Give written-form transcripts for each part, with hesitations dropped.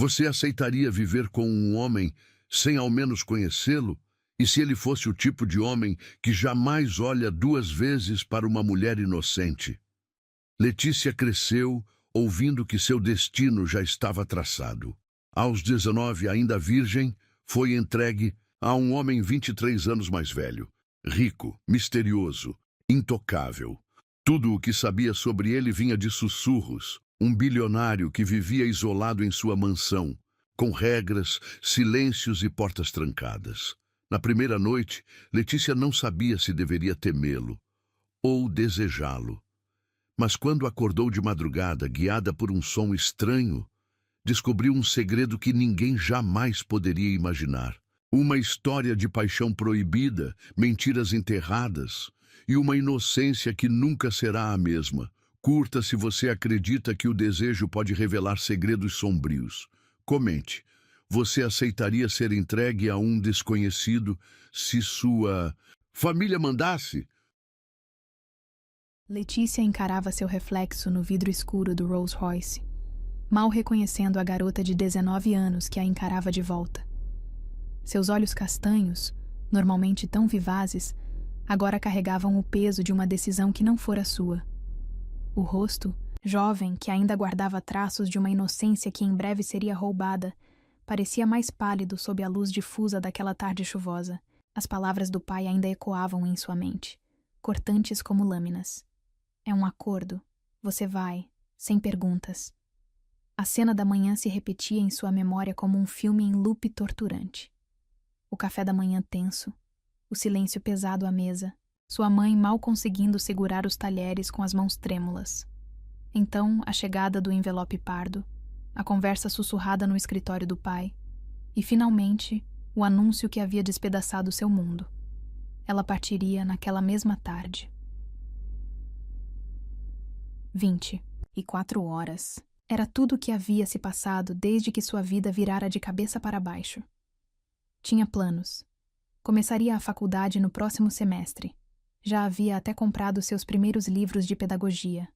Você aceitaria viver com um homem sem ao menos conhecê-lo? E se ele fosse o tipo de homem que jamais olha duas vezes para uma mulher inocente? Letícia cresceu, ouvindo que seu destino já estava traçado. Aos 19, ainda virgem, foi entregue a um homem 23 anos mais velho, rico, misterioso, intocável. Tudo o que sabia sobre ele vinha de sussurros. Um bilionário que vivia isolado em sua mansão, com regras, silêncios e portas trancadas. Na primeira noite, Letícia não sabia se deveria temê-lo ou desejá-lo. Mas quando acordou de madrugada, guiada por um som estranho, descobriu um segredo que ninguém jamais poderia imaginar. Uma história de paixão proibida, mentiras enterradas e uma inocência que nunca será a mesma. Curta se você acredita que o desejo pode revelar segredos sombrios. Comente. Você aceitaria ser entregue a um desconhecido se sua família mandasse? Letícia encarava seu reflexo no vidro escuro do Rolls Royce, mal reconhecendo a garota de 19 anos que a encarava de volta. Seus olhos castanhos, normalmente tão vivazes, agora carregavam o peso de uma decisão que não fora sua. O rosto, jovem, que ainda guardava traços de uma inocência que em breve seria roubada, parecia mais pálido sob a luz difusa daquela tarde chuvosa. As palavras do pai ainda ecoavam em sua mente, cortantes como lâminas. É um acordo. Você vai, sem perguntas. A cena da manhã se repetia em sua memória como um filme em loop torturante. O café da manhã tenso, o silêncio pesado à mesa, sua mãe mal conseguindo segurar os talheres com as mãos trêmulas. Então, a chegada do envelope pardo, a conversa sussurrada no escritório do pai e, finalmente, o anúncio que havia despedaçado seu mundo. Ela partiria naquela mesma tarde. 24 horas. Era tudo o que havia se passado desde que sua vida virara de cabeça para baixo. Tinha planos. Começaria a faculdade no próximo semestre. Já havia até comprado seus primeiros livros de pedagogia.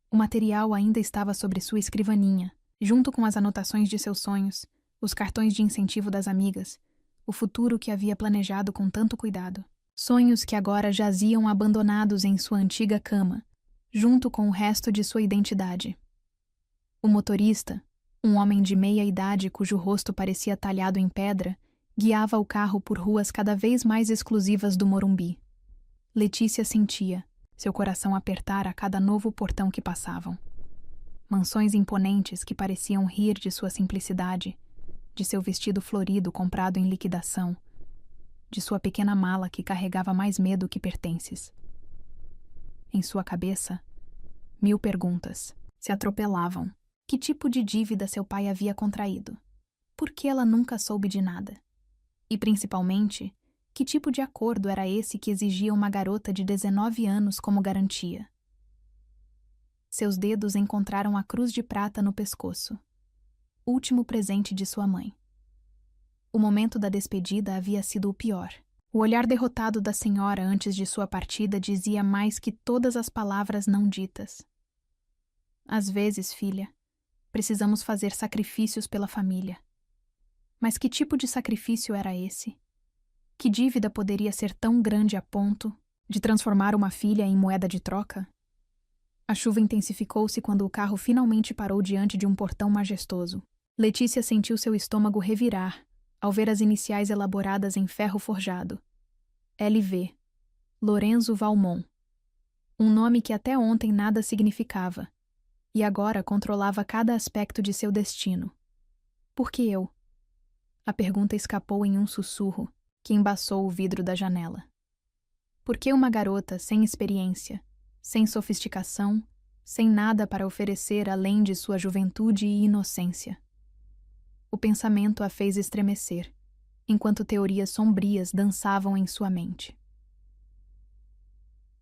O material ainda estava sobre sua escrivaninha, junto com as anotações de seus sonhos, os cartões de incentivo das amigas, o futuro que havia planejado com tanto cuidado. Sonhos que agora jaziam abandonados em sua antiga cama, junto com o resto de sua identidade. O motorista, um homem de meia idade cujo rosto parecia talhado em pedra, guiava o carro por ruas cada vez mais exclusivas do Morumbi. Letícia sentia seu coração apertar a cada novo portão que passavam. Mansões imponentes que pareciam rir de sua simplicidade, de seu vestido florido comprado em liquidação, de sua pequena mala que carregava mais medo que pertences. Em sua cabeça, 1000 perguntas se atropelavam. Que tipo de dívida seu pai havia contraído? Por que ela nunca soube de nada? E, principalmente, que tipo de acordo era esse que exigia uma garota de 19 anos como garantia? Seus dedos encontraram a cruz de prata no pescoço. Último presente de sua mãe. O momento da despedida havia sido o pior. O olhar derrotado da senhora antes de sua partida dizia mais que todas as palavras não ditas. Às vezes, filha, precisamos fazer sacrifícios pela família. Mas que tipo de sacrifício era esse? Que dívida poderia ser tão grande a ponto de transformar uma filha em moeda de troca? A chuva intensificou-se quando o carro finalmente parou diante de um portão majestoso. Letícia sentiu seu estômago revirar ao ver as iniciais elaboradas em ferro forjado. LV. Lorenzo Valmont. Um nome que até ontem nada significava, e agora controlava cada aspecto de seu destino. Por que eu? A pergunta escapou em um sussurro que embaçou o vidro da janela. Por que uma garota sem experiência, sem sofisticação, sem nada para oferecer além de sua juventude e inocência? O pensamento a fez estremecer, enquanto teorias sombrias dançavam em sua mente.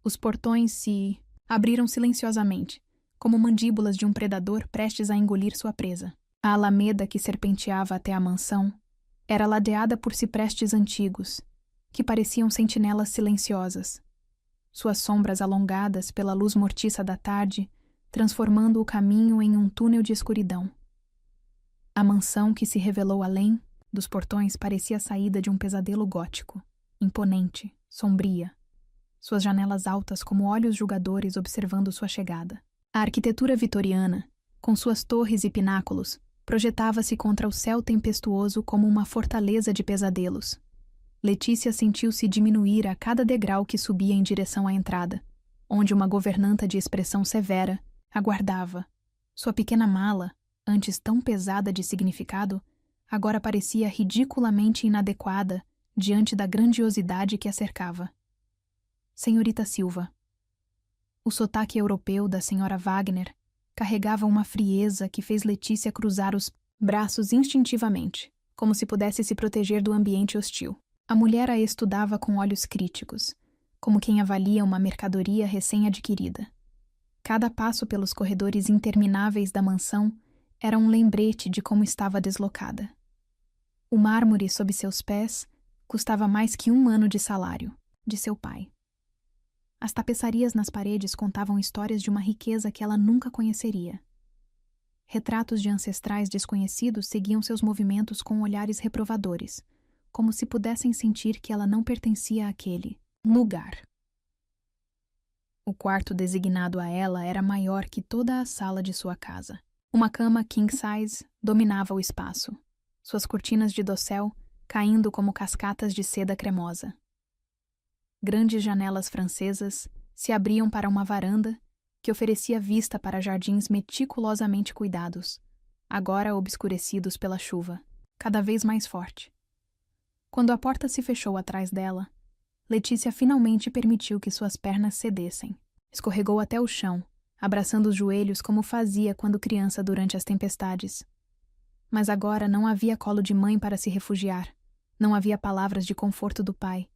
Os portões se abriram silenciosamente, como mandíbulas de um predador prestes a engolir sua presa. A alameda que serpenteava até a mansão era ladeada por ciprestes antigos, que pareciam sentinelas silenciosas, suas sombras alongadas pela luz mortiça da tarde, transformando o caminho em um túnel de escuridão. A mansão que se revelou além dos portões parecia a saída de um pesadelo gótico, imponente, sombria. Suas janelas altas como olhos julgadores observando sua chegada. A arquitetura vitoriana, com suas torres e pináculos, projetava-se contra o céu tempestuoso como uma fortaleza de pesadelos. Letícia sentiu-se diminuir a cada degrau que subia em direção à entrada, onde uma governanta de expressão severa aguardava. Sua pequena mala, antes tão pesada de significado, agora parecia ridiculamente inadequada diante da grandiosidade que a cercava. Senhorita Silva. O sotaque europeu da senhora Wagner carregava uma frieza que fez Letícia cruzar os braços instintivamente, como se pudesse se proteger do ambiente hostil. A mulher a estudava com olhos críticos, como quem avalia uma mercadoria recém-adquirida. Cada passo pelos corredores intermináveis da mansão era um lembrete de como estava deslocada. O mármore sob seus pés custava mais que 1 ano de salário, de seu pai. As tapeçarias nas paredes contavam histórias de uma riqueza que ela nunca conheceria. Retratos de ancestrais desconhecidos seguiam seus movimentos com olhares reprovadores, como se pudessem sentir que ela não pertencia àquele lugar. O quarto designado a ela era maior que toda a sala de sua casa. Uma cama king size dominava o espaço, suas cortinas de dossel caindo como cascatas de seda cremosa. Grandes janelas francesas se abriam para uma varanda que oferecia vista para jardins meticulosamente cuidados, agora obscurecidos pela chuva, cada vez mais forte. Quando a porta se fechou atrás dela, Letícia finalmente permitiu que suas pernas cedessem. Escorregou até o chão, abraçando os joelhos como fazia quando criança durante as tempestades. Mas agora não havia colo de mãe para se refugiar, não havia palavras de conforto do pai.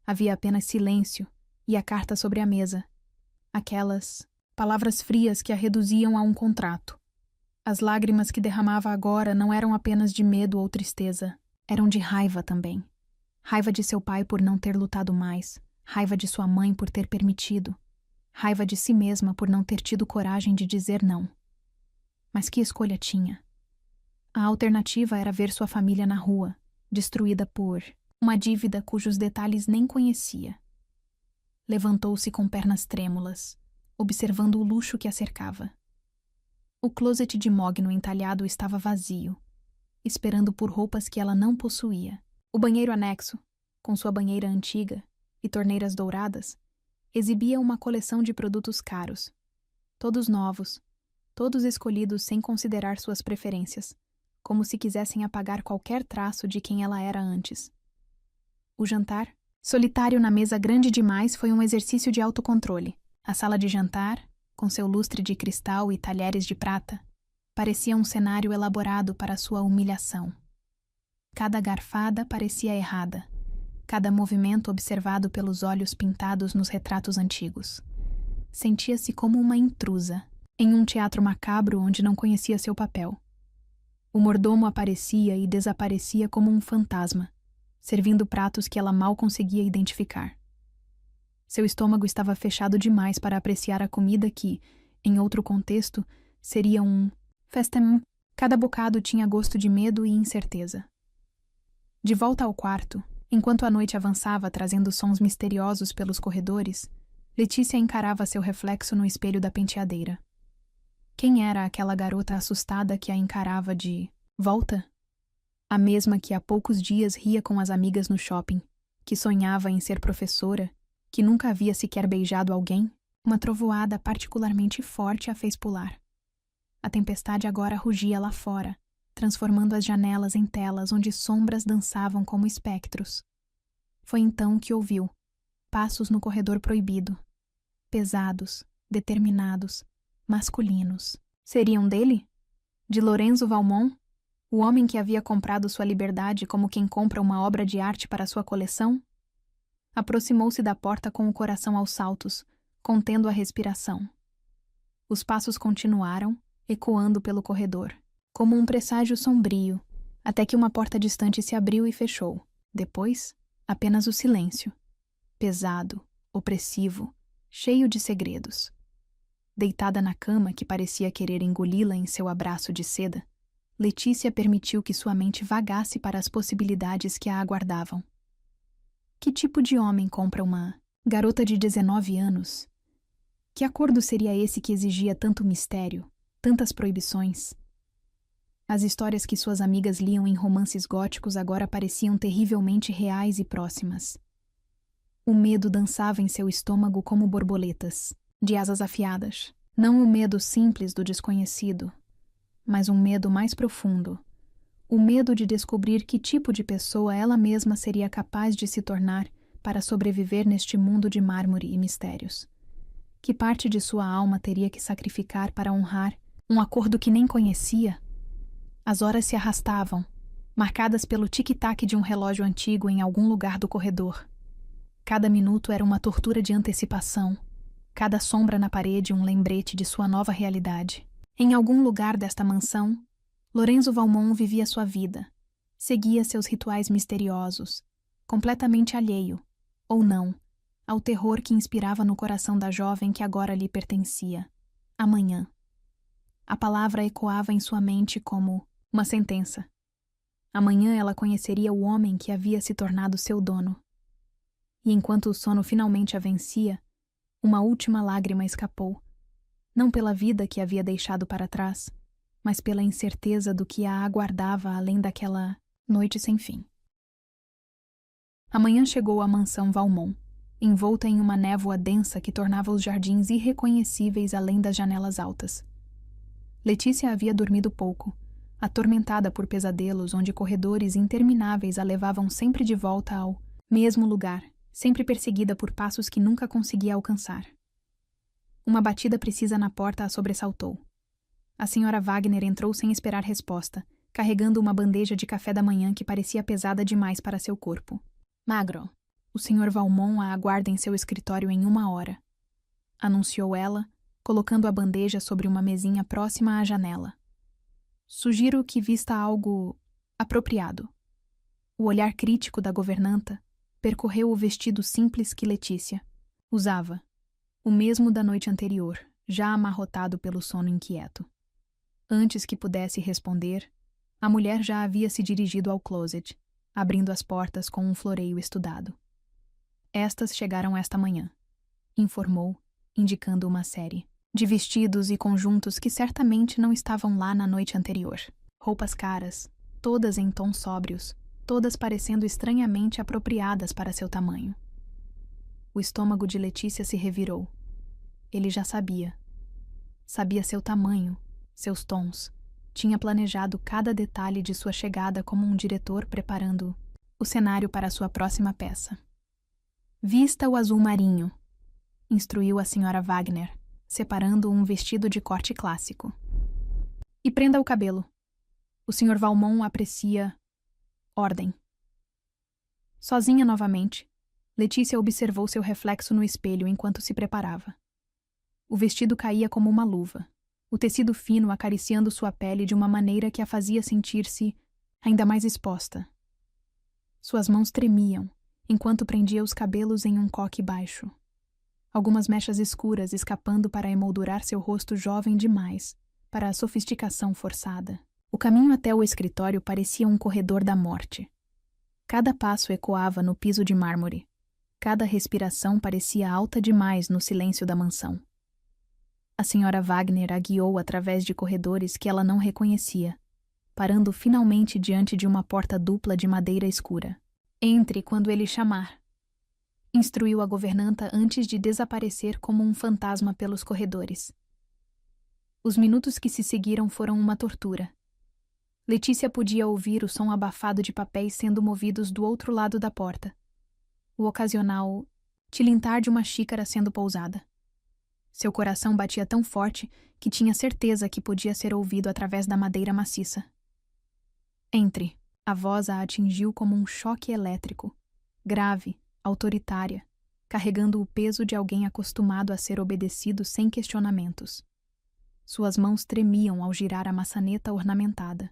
Havia apenas silêncio e a carta sobre a mesa. Aquelas palavras frias que a reduziam a um contrato. As lágrimas que derramava agora não eram apenas de medo ou tristeza, eram de raiva também. Raiva de seu pai por não ter lutado mais, raiva de sua mãe por ter permitido, raiva de si mesma por não ter tido coragem de dizer não. Mas que escolha tinha? A alternativa era ver sua família na rua, destruída por uma dívida cujos detalhes nem conhecia. Levantou-se com pernas trêmulas, observando o luxo que a cercava. O closet de mogno entalhado estava vazio, esperando por roupas que ela não possuía. O banheiro anexo, com sua banheira antiga e torneiras douradas, exibia uma coleção de produtos caros, todos novos, todos escolhidos sem considerar suas preferências, como se quisessem apagar qualquer traço de quem ela era antes. O jantar, solitário na mesa grande demais, foi um exercício de autocontrole. A sala de jantar, com seu lustre de cristal e talheres de prata, parecia um cenário elaborado para sua humilhação. Cada garfada parecia errada, cada movimento observado pelos olhos pintados nos retratos antigos. Sentia-se como uma intrusa, em um teatro macabro onde não conhecia seu papel. O mordomo aparecia e desaparecia como um fantasma, servindo pratos que ela mal conseguia identificar. Seu estômago estava fechado demais para apreciar a comida que, em outro contexto, seria um festin. Cada bocado tinha gosto de medo e incerteza. De volta ao quarto, enquanto a noite avançava trazendo sons misteriosos pelos corredores, Letícia encarava seu reflexo no espelho da penteadeira. Quem era aquela garota assustada que a encarava de volta? A mesma que há poucos dias ria com as amigas no shopping, que sonhava em ser professora, que nunca havia sequer beijado alguém? Uma trovoada particularmente forte a fez pular. A tempestade agora rugia lá fora, transformando as janelas em telas onde sombras dançavam como espectros. Foi então que ouviu passos no corredor proibido. Pesados, determinados, masculinos. Seriam dele? De Lorenzo Valmont? O homem que havia comprado sua liberdade como quem compra uma obra de arte para sua coleção? Aproximou-se da porta com o coração aos saltos, contendo a respiração. Os passos continuaram, ecoando pelo corredor, como um presságio sombrio, até que uma porta distante se abriu e fechou. Depois, apenas o silêncio. Pesado, opressivo, cheio de segredos. Deitada na cama que parecia querer engoli-la em seu abraço de seda, Letícia permitiu que sua mente vagasse para as possibilidades que a aguardavam. Que tipo de homem compra uma garota de 19 anos? Que acordo seria esse que exigia tanto mistério, tantas proibições? As histórias que suas amigas liam em romances góticos agora pareciam terrivelmente reais e próximas. O medo dançava em seu estômago como borboletas, de asas afiadas. Não o medo simples do desconhecido, mas um medo mais profundo. O medo de descobrir que tipo de pessoa ela mesma seria capaz de se tornar para sobreviver neste mundo de mármore e mistérios. Que parte de sua alma teria que sacrificar para honrar um acordo que nem conhecia? As horas se arrastavam, marcadas pelo tic-tac de um relógio antigo em algum lugar do corredor. Cada minuto era uma tortura de antecipação, cada sombra na parede um lembrete de sua nova realidade. Em algum lugar desta mansão, Lorenzo Valmont vivia sua vida, seguia seus rituais misteriosos, completamente alheio, ou não, ao terror que inspirava no coração da jovem que agora lhe pertencia. Amanhã. A palavra ecoava em sua mente como uma sentença. Amanhã ela conheceria o homem que havia se tornado seu dono. E enquanto o sono finalmente a vencia, uma última lágrima escapou, não pela vida que havia deixado para trás, mas pela incerteza do que a aguardava além daquela noite sem fim. Amanhã chegou à mansão Valmont, envolta em uma névoa densa que tornava os jardins irreconhecíveis além das janelas altas. Letícia havia dormido pouco, atormentada por pesadelos onde corredores intermináveis a levavam sempre de volta ao mesmo lugar, sempre perseguida por passos que nunca conseguia alcançar. Uma batida precisa na porta a sobressaltou. A senhora Wagner entrou sem esperar resposta, carregando uma bandeja de café da manhã que parecia pesada demais para seu corpo. Magro, o Sr. Valmont a aguarda em seu escritório em 1 hora, anunciou ela, colocando a bandeja sobre uma mesinha próxima à janela. Sugiro que vista algo apropriado. O olhar crítico da governanta percorreu o vestido simples que Letícia usava, o mesmo da noite anterior, já amarrotado pelo sono inquieto. Antes que pudesse responder, a mulher já havia se dirigido ao closet, abrindo as portas com um floreio estudado. Estas chegaram esta manhã, informou, indicando uma série de vestidos e conjuntos que certamente não estavam lá na noite anterior. Roupas caras, todas em tons sóbrios, todas parecendo estranhamente apropriadas para seu tamanho. O estômago de Letícia se revirou. Ele já sabia. Sabia seu tamanho, seus tons. Tinha planejado cada detalhe de sua chegada como um diretor preparando o cenário para sua próxima peça. Vista o azul marinho, instruiu a senhora Wagner, separando um vestido de corte clássico. E prenda o cabelo. O Sr. Valmont aprecia ordem. Sozinha novamente, Letícia observou seu reflexo no espelho enquanto se preparava. O vestido caía como uma luva, o tecido fino acariciando sua pele de uma maneira que a fazia sentir-se ainda mais exposta. Suas mãos tremiam, enquanto prendia os cabelos em um coque baixo. Algumas mechas escuras escapando para emoldurar seu rosto jovem demais, para a sofisticação forçada. O caminho até o escritório parecia um corredor da morte. Cada passo ecoava no piso de mármore. Cada respiração parecia alta demais no silêncio da mansão. A senhora Wagner a guiou através de corredores que ela não reconhecia, parando finalmente diante de uma porta dupla de madeira escura. Entre quando ele chamar, instruiu a governanta antes de desaparecer como um fantasma pelos corredores. Os minutos que se seguiram foram uma tortura. Letícia podia ouvir o som abafado de papéis sendo movidos do outro lado da porta. O ocasional tilintar de uma xícara sendo pousada. Seu coração batia tão forte que tinha certeza que podia ser ouvido através da madeira maciça. Entre, a voz a atingiu como um choque elétrico, grave, autoritária, carregando o peso de alguém acostumado a ser obedecido sem questionamentos. Suas mãos tremiam ao girar a maçaneta ornamentada.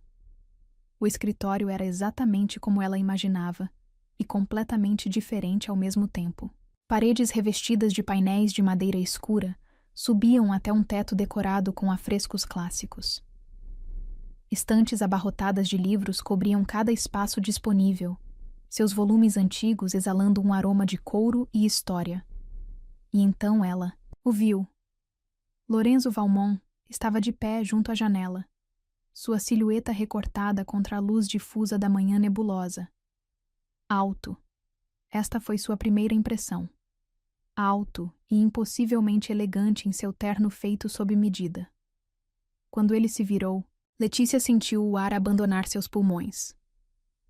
O escritório era exatamente como ela imaginava, e completamente diferente ao mesmo tempo. Paredes revestidas de painéis de madeira escura subiam até um teto decorado com afrescos clássicos. Estantes abarrotadas de livros cobriam cada espaço disponível, seus volumes antigos exalando um aroma de couro e história. E então ela o viu. Lorenzo Valmont estava de pé junto à janela, sua silhueta recortada contra a luz difusa da manhã nebulosa. Alto. Esta foi sua primeira impressão. Alto e impossivelmente elegante em seu terno feito sob medida. Quando ele se virou, Letícia sentiu o ar abandonar seus pulmões.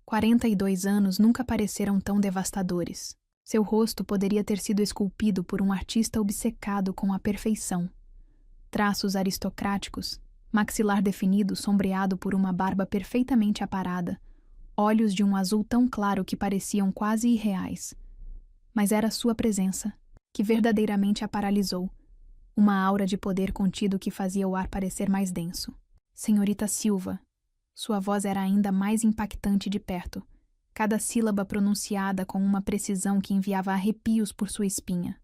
42 anos nunca pareceram tão devastadores. Seu rosto poderia ter sido esculpido por um artista obcecado com a perfeição. Traços aristocráticos, maxilar definido sombreado por uma barba perfeitamente aparada, olhos de um azul tão claro que pareciam quase irreais. Mas era sua presença, que verdadeiramente a paralisou, uma aura de poder contido que fazia o ar parecer mais denso. Senhorita Silva. Sua voz era ainda mais impactante de perto, cada sílaba pronunciada com uma precisão que enviava arrepios por sua espinha.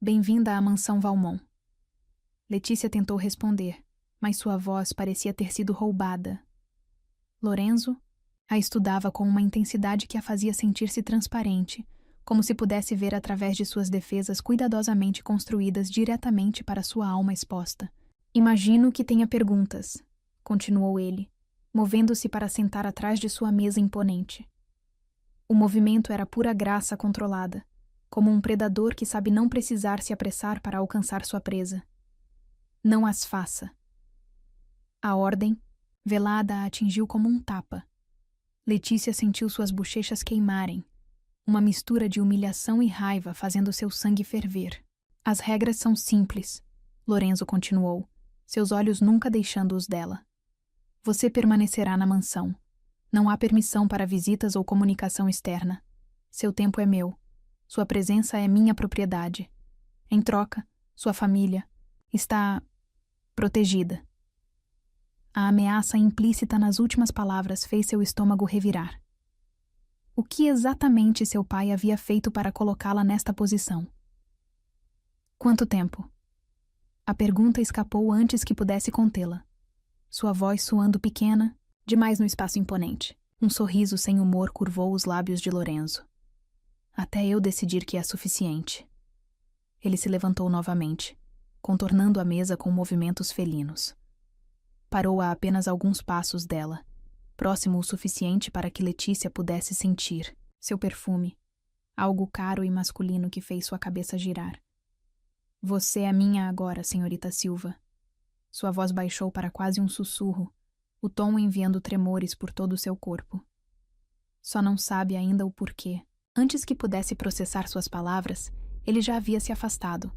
Bem-vinda à mansão Valmont. Letícia tentou responder, mas sua voz parecia ter sido roubada. Lorenzo a estudava com uma intensidade que a fazia sentir-se transparente, como se pudesse ver através de suas defesas cuidadosamente construídas diretamente para sua alma exposta. Imagino que tenha perguntas, continuou ele, movendo-se para sentar atrás de sua mesa imponente. O movimento era pura graça controlada, como um predador que sabe não precisar se apressar para alcançar sua presa. Não as faça. A ordem, velada, a atingiu como um tapa. Letícia sentiu suas bochechas queimarem, uma mistura de humilhação e raiva fazendo seu sangue ferver. As regras são simples, Lorenzo continuou, seus olhos nunca deixando-os dela. Você permanecerá na mansão. Não há permissão para visitas ou comunicação externa. Seu tempo é meu. Sua presença é minha propriedade. Em troca, sua família está protegida. A ameaça implícita nas últimas palavras fez seu estômago revirar. O que exatamente seu pai havia feito para colocá-la nesta posição? Quanto tempo? A pergunta escapou antes que pudesse contê-la. Sua voz soando pequena, demais no espaço imponente. Um sorriso sem humor curvou os lábios de Lorenzo. Até eu decidir que é suficiente. Ele se levantou novamente, contornando a mesa com movimentos felinos. Parou a apenas alguns passos dela, próximo o suficiente para que Letícia pudesse sentir seu perfume, algo caro e masculino que fez sua cabeça girar. Você é minha agora, senhorita Silva. Sua voz baixou para quase um sussurro, o tom enviando tremores por todo o seu corpo. Só não sabe ainda o porquê. Antes que pudesse processar suas palavras, ele já havia se afastado,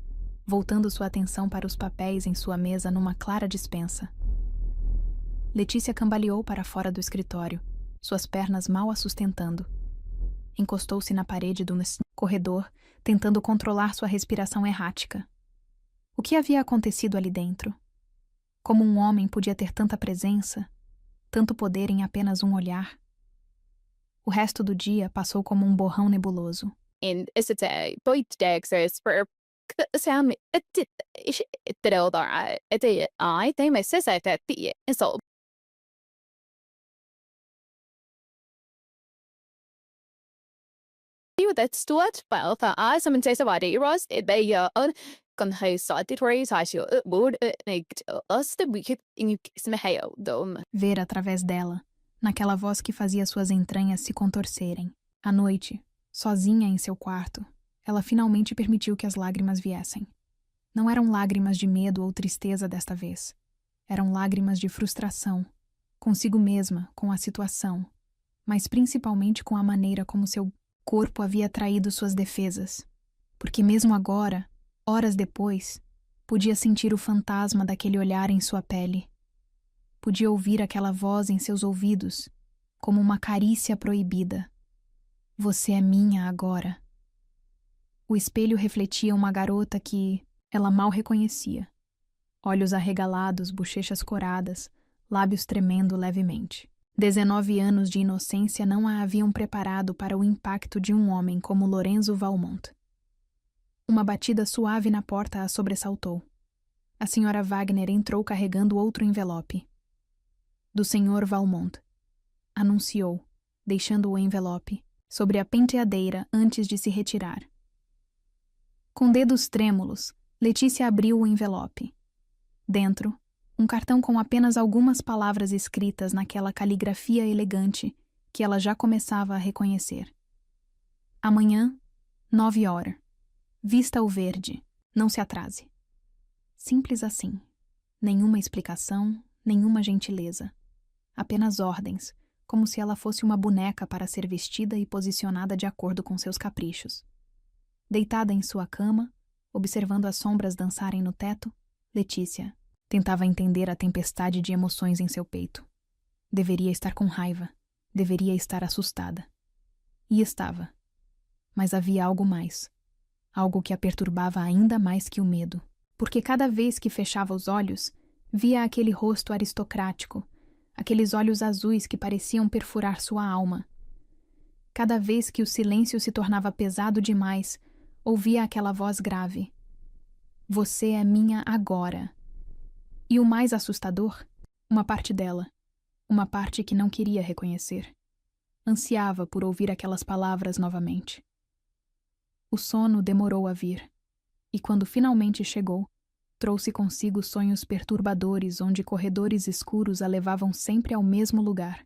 voltando sua atenção para os papéis em sua mesa numa clara dispensa. Letícia cambaleou para fora do escritório, suas pernas mal a sustentando. Encostou-se na parede do corredor, tentando controlar sua respiração errática. O que havia acontecido ali dentro? Como um homem podia ter tanta presença, tanto poder em apenas um olhar? O resto do dia passou como um borrão nebuloso. Ver através dela, naquela voz que fazia suas entranhas se contorcerem. À noite, sozinha em seu quarto, ela finalmente permitiu que as lágrimas viessem. Não eram lágrimas de medo ou tristeza desta vez. Eram lágrimas de frustração, consigo mesma, com a situação, mas principalmente com a maneira como seu corpo havia traído suas defesas. Porque mesmo agora, horas depois, podia sentir o fantasma daquele olhar em sua pele. Podia ouvir aquela voz em seus ouvidos, como uma carícia proibida. Você é minha agora. O espelho refletia uma garota que ela mal reconhecia. Olhos arregalados, bochechas coradas, lábios tremendo levemente. 19 anos de inocência não a haviam preparado para o impacto de um homem como Lorenzo Valmont. Uma batida suave na porta a sobressaltou. A senhora Wagner entrou carregando outro envelope. Do Sr. Valmont, anunciou, deixando o envelope sobre a penteadeira antes de se retirar. Com dedos trêmulos, Letícia abriu o envelope. Dentro, um cartão com apenas algumas palavras escritas naquela caligrafia elegante que ela já começava a reconhecer. Amanhã, 9h. Vista o verde. Não se atrase. Simples assim. Nenhuma explicação, nenhuma gentileza. Apenas ordens, como se ela fosse uma boneca para ser vestida e posicionada de acordo com seus caprichos. Deitada em sua cama, observando as sombras dançarem no teto, Letícia tentava entender a tempestade de emoções em seu peito. Deveria estar com raiva, deveria estar assustada. E estava. Mas havia algo mais. Algo que a perturbava ainda mais que o medo. Porque cada vez que fechava os olhos, via aquele rosto aristocrático, aqueles olhos azuis que pareciam perfurar sua alma. Cada vez que o silêncio se tornava pesado demais, ouvia aquela voz grave. Você é minha agora. E o mais assustador, uma parte dela, uma parte que não queria reconhecer. Ansiava por ouvir aquelas palavras novamente. O sono demorou a vir, e quando finalmente chegou, trouxe consigo sonhos perturbadores onde corredores escuros a levavam sempre ao mesmo lugar.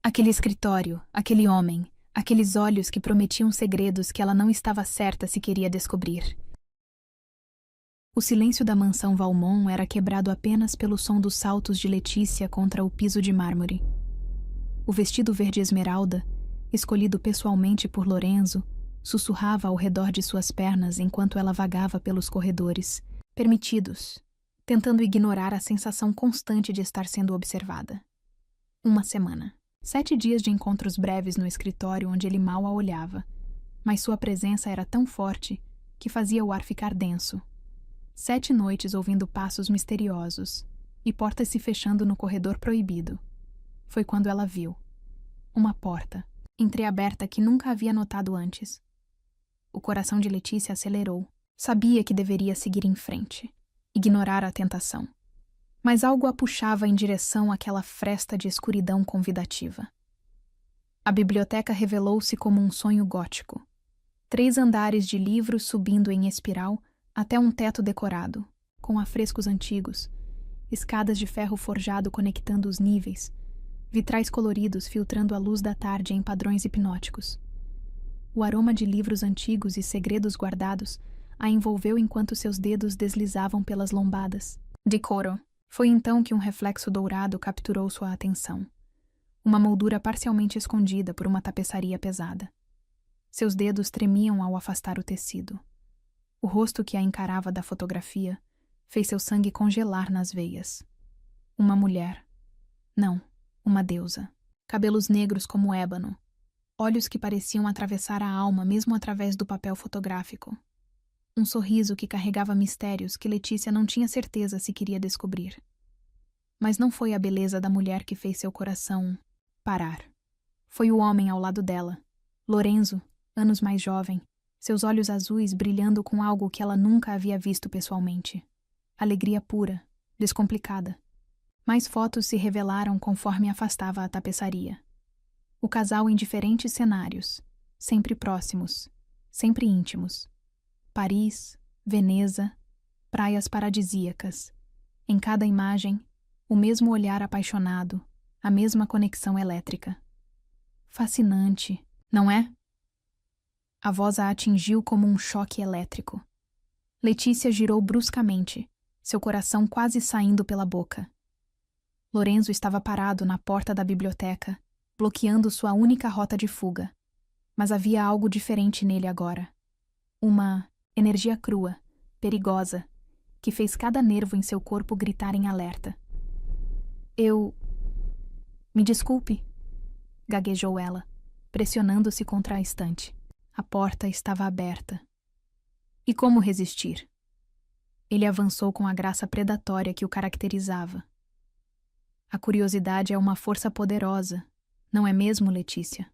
Aquele escritório, aquele homem, aqueles olhos que prometiam segredos que ela não estava certa se queria descobrir. O silêncio da mansão Valmont era quebrado apenas pelo som dos saltos de Letícia contra o piso de mármore. O vestido verde esmeralda, escolhido pessoalmente por Lorenzo, sussurrava ao redor de suas pernas enquanto ela vagava pelos corredores, permitidos, tentando ignorar a sensação constante de estar sendo observada. 1 semana. 7 dias de encontros breves no escritório onde ele mal a olhava, mas sua presença era tão forte que fazia o ar ficar denso. 7 noites ouvindo passos misteriosos e portas se fechando no corredor proibido. Foi quando ela viu. Uma porta, entreaberta que nunca havia notado antes. O coração de Letícia acelerou. Sabia que deveria seguir em frente, ignorar a tentação. Mas algo a puxava em direção àquela fresta de escuridão convidativa. A biblioteca revelou-se como um sonho gótico. 3 andares de livros subindo em espiral até um teto decorado, com afrescos antigos, escadas de ferro forjado conectando os níveis, vitrais coloridos filtrando a luz da tarde em padrões hipnóticos. O aroma de livros antigos e segredos guardados a envolveu enquanto seus dedos deslizavam pelas lombadas. De couro. Foi então que um reflexo dourado capturou sua atenção. Uma moldura parcialmente escondida por uma tapeçaria pesada. Seus dedos tremiam ao afastar o tecido. O rosto que a encarava da fotografia fez seu sangue congelar nas veias. Uma mulher. Não, uma deusa. Cabelos negros como ébano. Olhos que pareciam atravessar a alma mesmo através do papel fotográfico. Um sorriso que carregava mistérios que Letícia não tinha certeza se queria descobrir. Mas não foi a beleza da mulher que fez seu coração parar. Foi o homem ao lado dela, Lorenzo, anos mais jovem, seus olhos azuis brilhando com algo que ela nunca havia visto pessoalmente. Alegria pura, descomplicada. Mais fotos se revelaram conforme afastava a tapeçaria. O casal em diferentes cenários, sempre próximos, sempre íntimos. Paris, Veneza, praias paradisíacas. Em cada imagem, o mesmo olhar apaixonado, a mesma conexão elétrica. Fascinante, não é? A voz a atingiu como um choque elétrico. Letícia girou bruscamente, seu coração quase saindo pela boca. Lorenzo estava parado na porta da biblioteca, bloqueando sua única rota de fuga. Mas havia algo diferente nele agora. Uma energia crua, perigosa, que fez cada nervo em seu corpo gritar em alerta. Me desculpe, gaguejou ela, pressionando-se contra a estante. A porta estava aberta. E como resistir? Ele avançou com a graça predatória que o caracterizava. A curiosidade é uma força poderosa, não é mesmo, Letícia?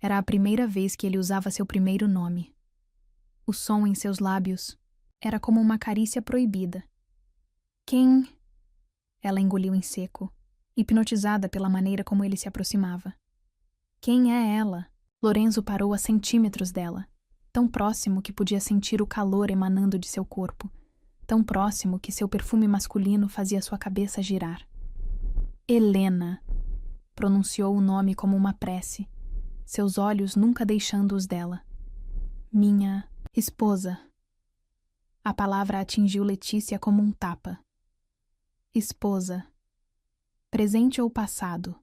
Era a primeira vez que ele usava seu primeiro nome. O som em seus lábios era como uma carícia proibida. Quem? Ela engoliu em seco, hipnotizada pela maneira como ele se aproximava. Quem é ela? Lorenzo parou a centímetros dela, tão próximo que podia sentir o calor emanando de seu corpo, tão próximo que seu perfume masculino fazia sua cabeça girar. Helena! Pronunciou o nome como uma prece, seus olhos nunca deixando os dela. Minha esposa. A palavra atingiu Letícia como um tapa. Esposa. Presente ou passado?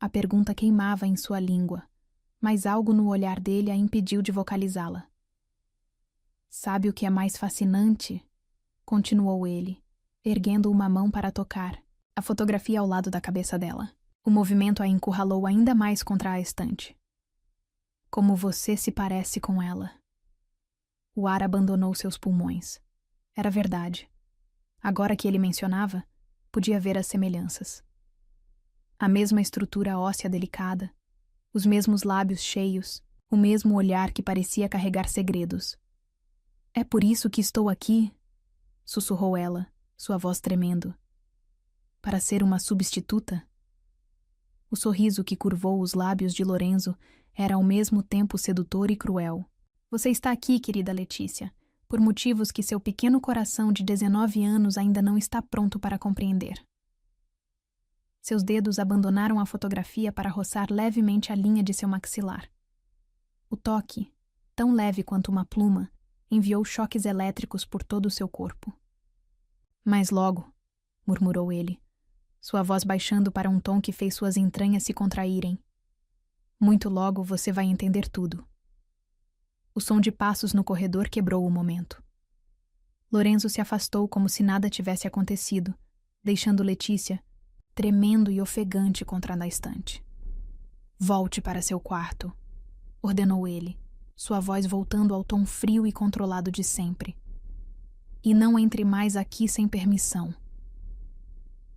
A pergunta queimava em sua língua, mas algo no olhar dele a impediu de vocalizá-la. Sabe o que é mais fascinante? Continuou ele, erguendo uma mão para tocar a fotografia ao lado da cabeça dela. O movimento a encurralou ainda mais contra a estante. Como você se parece com ela. O ar abandonou seus pulmões. Era verdade. Agora que ele mencionava, podia ver as semelhanças. A mesma estrutura óssea delicada, os mesmos lábios cheios, o mesmo olhar que parecia carregar segredos. É por isso que estou aqui, sussurrou ela, sua voz tremendo. Para ser uma substituta? O sorriso que curvou os lábios de Lorenzo era ao mesmo tempo sedutor e cruel. Você está aqui, querida Letícia, por motivos que seu pequeno coração de 19 anos ainda não está pronto para compreender. Seus dedos abandonaram a fotografia para roçar levemente a linha de seu maxilar. O toque, tão leve quanto uma pluma, enviou choques elétricos por todo o seu corpo. Mas logo, murmurou ele, sua voz baixando para um tom que fez suas entranhas se contraírem. Muito logo você vai entender tudo. O som de passos no corredor quebrou o momento. Lorenzo se afastou como se nada tivesse acontecido, deixando Letícia tremendo e ofegante contra a estante. Volte para seu quarto, ordenou ele, sua voz voltando ao tom frio e controlado de sempre. E não entre mais aqui sem permissão.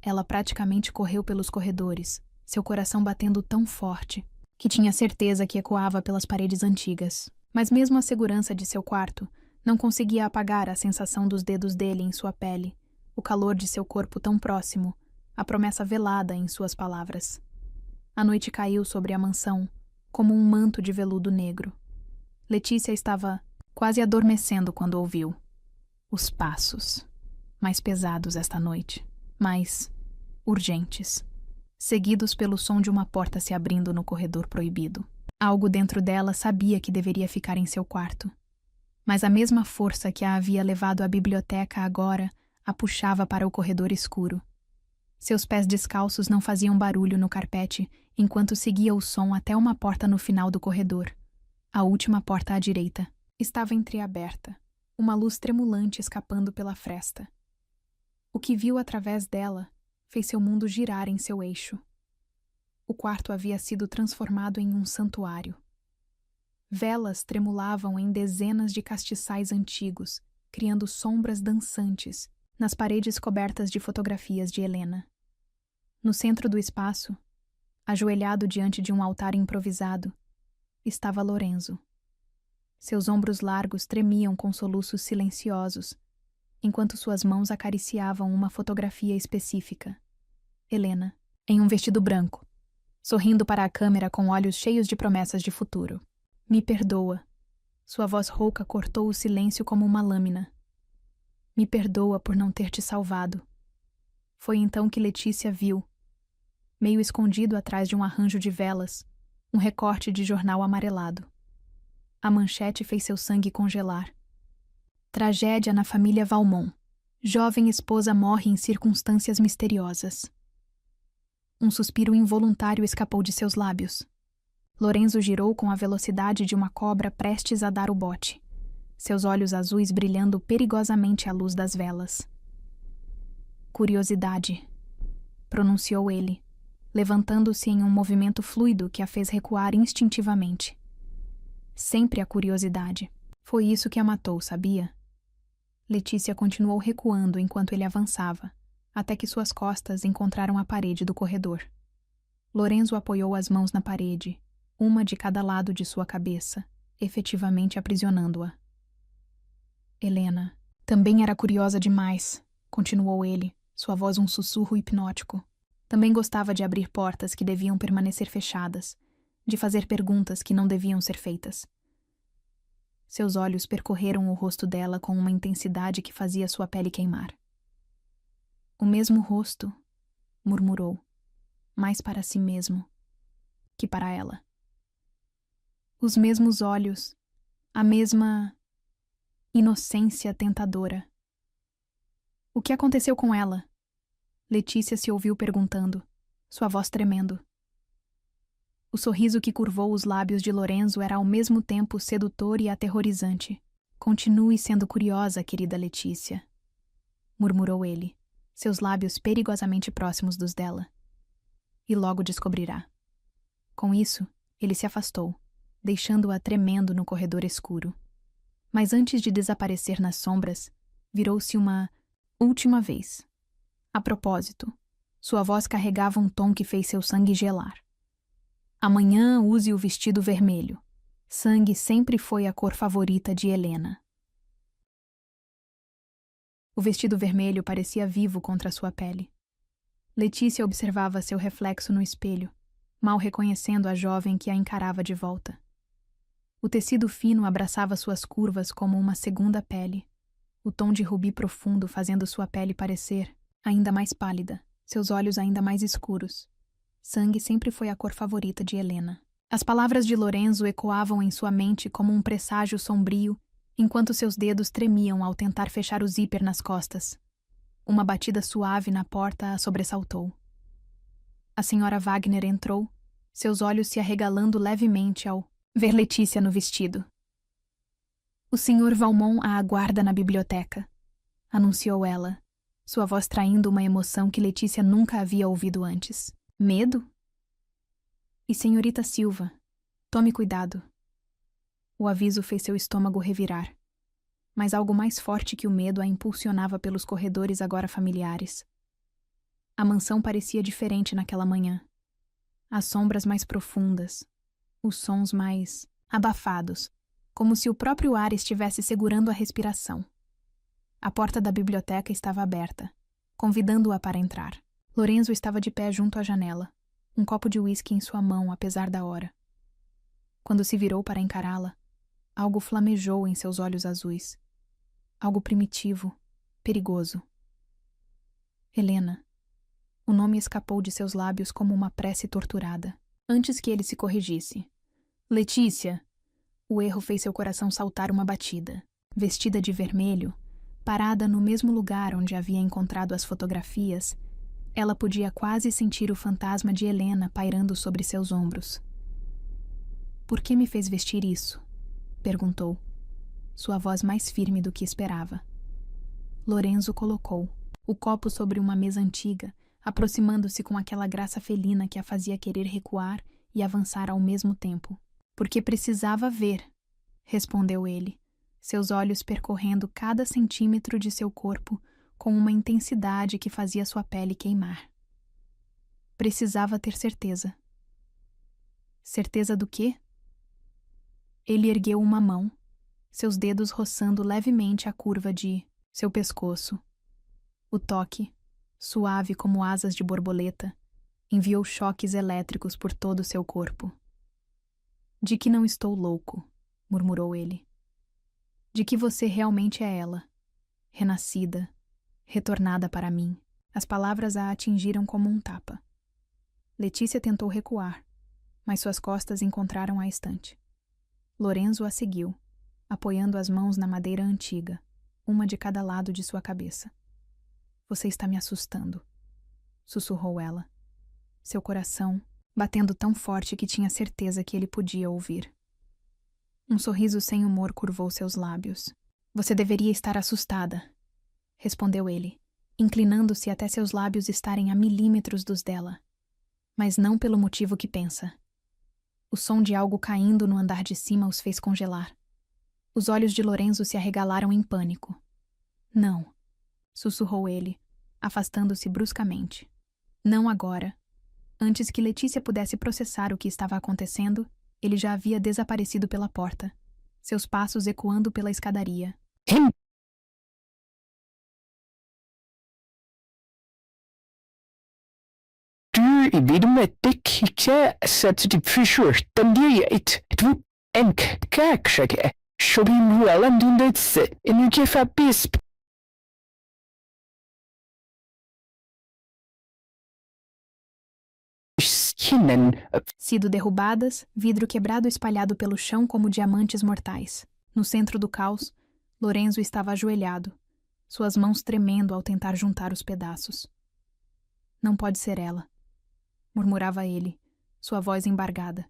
Ela praticamente correu pelos corredores, seu coração batendo tão forte que tinha certeza que ecoava pelas paredes antigas. Mas mesmo a segurança de seu quarto não conseguia apagar a sensação dos dedos dele em sua pele, o calor de seu corpo tão próximo, a promessa velada em suas palavras. A noite caiu sobre a mansão, como um manto de veludo negro. Letícia estava quase adormecendo quando ouviu. Os passos, mais pesados esta noite, mais urgentes, seguidos pelo som de uma porta se abrindo no corredor proibido. Algo dentro dela sabia que deveria ficar em seu quarto, mas a mesma força que a havia levado à biblioteca agora a puxava para o corredor escuro. Seus pés descalços não faziam barulho no carpete enquanto seguia o som até uma porta no final do corredor. A última porta à direita estava entreaberta, uma luz tremulante escapando pela fresta. O que viu através dela fez seu mundo girar em seu eixo. O quarto havia sido transformado em um santuário. Velas tremulavam em dezenas de castiçais antigos, criando sombras dançantes nas paredes cobertas de fotografias de Helena. No centro do espaço, ajoelhado diante de um altar improvisado, estava Lorenzo. Seus ombros largos tremiam com soluços silenciosos, enquanto suas mãos acariciavam uma fotografia específica. Helena, em um vestido branco, sorrindo para a câmera com olhos cheios de promessas de futuro. Me perdoa. Sua voz rouca cortou o silêncio como uma lâmina. Me perdoa por não ter te salvado. Foi então que Letícia viu, meio escondido atrás de um arranjo de velas, um recorte de jornal amarelado. A manchete fez seu sangue congelar. Tragédia na família Valmont. Jovem esposa morre em circunstâncias misteriosas. Um suspiro involuntário escapou de seus lábios. Lorenzo girou com a velocidade de uma cobra prestes a dar o bote, seus olhos azuis brilhando perigosamente à luz das velas. Curiosidade, pronunciou ele, levantando-se em um movimento fluido que a fez recuar instintivamente. Sempre a curiosidade. Foi isso que a matou, sabia? Letícia continuou recuando enquanto ele avançava, até que suas costas encontraram a parede do corredor. Lorenzo apoiou as mãos na parede, uma de cada lado de sua cabeça, efetivamente aprisionando-a. Helena também era curiosa demais, continuou ele, sua voz um sussurro hipnótico. Também gostava de abrir portas que deviam permanecer fechadas, de fazer perguntas que não deviam ser feitas. Seus olhos percorreram o rosto dela com uma intensidade que fazia sua pele queimar. O mesmo rosto, murmurou, mais para si mesmo que para ela. Os mesmos olhos, a mesma inocência tentadora. O que aconteceu com ela? Letícia se ouviu perguntando, sua voz tremendo. O sorriso que curvou os lábios de Lorenzo era ao mesmo tempo sedutor e aterrorizante. Continue sendo curiosa, querida Letícia, murmurou ele, seus lábios perigosamente próximos dos dela. E logo descobrirá. Com isso, ele se afastou, deixando-a tremendo no corredor escuro. Mas antes de desaparecer nas sombras, virou-se uma última vez. A propósito, sua voz carregava um tom que fez seu sangue gelar. Amanhã use o vestido vermelho. Sangue sempre foi a cor favorita de Helena. O vestido vermelho parecia vivo contra sua pele. Letícia observava seu reflexo no espelho, mal reconhecendo a jovem que a encarava de volta. O tecido fino abraçava suas curvas como uma segunda pele, o tom de rubi profundo fazendo sua pele parecer ainda mais pálida, seus olhos ainda mais escuros. Sangue sempre foi a cor favorita de Helena. As palavras de Lorenzo ecoavam em sua mente como um presságio sombrio, enquanto seus dedos tremiam ao tentar fechar o zíper nas costas. Uma batida suave na porta a sobressaltou. A senhora Wagner entrou, seus olhos se arregalando levemente ao ver Letícia no vestido. O Sr. Valmont a aguarda na biblioteca, anunciou ela, sua voz traindo uma emoção que Letícia nunca havia ouvido antes. Medo? E senhorita Silva, tome cuidado. O aviso fez seu estômago revirar, mas algo mais forte que o medo a impulsionava pelos corredores agora familiares. A mansão parecia diferente naquela manhã. As sombras mais profundas, os sons mais abafados, como se o próprio ar estivesse segurando a respiração. A porta da biblioteca estava aberta, convidando-a para entrar. Lorenzo estava de pé junto à janela, um copo de uísque em sua mão, apesar da hora. Quando se virou para encará-la, algo flamejou em seus olhos azuis. Algo primitivo, perigoso. Helena. O nome escapou de seus lábios como uma prece torturada, antes que ele se corrigisse. Letícia! O erro fez seu coração saltar uma batida. Vestida de vermelho, parada no mesmo lugar onde havia encontrado as fotografias, ela podia quase sentir o fantasma de Helena pairando sobre seus ombros. Por que me fez vestir isso? Perguntou, sua voz mais firme do que esperava. Lorenzo colocou o copo sobre uma mesa antiga, aproximando-se com aquela graça felina que a fazia querer recuar e avançar ao mesmo tempo. Porque precisava ver, respondeu ele, seus olhos percorrendo cada centímetro de seu corpo com uma intensidade que fazia sua pele queimar. Precisava ter certeza. Certeza do quê? Ele ergueu uma mão, seus dedos roçando levemente a curva de seu pescoço. O toque, suave como asas de borboleta, enviou choques elétricos por todo o seu corpo. De que não estou louco, murmurou ele. De que você realmente é ela, renascida, retornada para mim. As palavras a atingiram como um tapa. Letícia tentou recuar, mas suas costas encontraram a estante. Lorenzo a seguiu, apoiando as mãos na madeira antiga, uma de cada lado de sua cabeça. Você está me assustando, sussurrou ela, seu coração batendo tão forte que tinha certeza que ele podia ouvir. Um sorriso sem humor curvou seus lábios. Você deveria estar assustada, respondeu ele, inclinando-se até seus lábios estarem a milímetros dos dela. Mas não pelo motivo que pensa. O som de algo caindo no andar de cima os fez congelar. Os olhos de Lorenzo se arregalaram em pânico. Não, sussurrou ele, afastando-se bruscamente. Não agora. Antes que Letícia pudesse processar o que estava acontecendo, ele já havia desaparecido pela porta, seus passos ecoando pela escadaria. Vidumetik sattifishurtandiet tu enkakshake shobimwalandundets energifabisp. Sido derrubadas, vidro quebrado espalhado pelo chão como diamantes mortais. No centro do caos, Lorenzo estava ajoelhado, suas mãos tremendo ao tentar juntar os pedaços. Não pode ser ela, murmurava ele, sua voz embargada.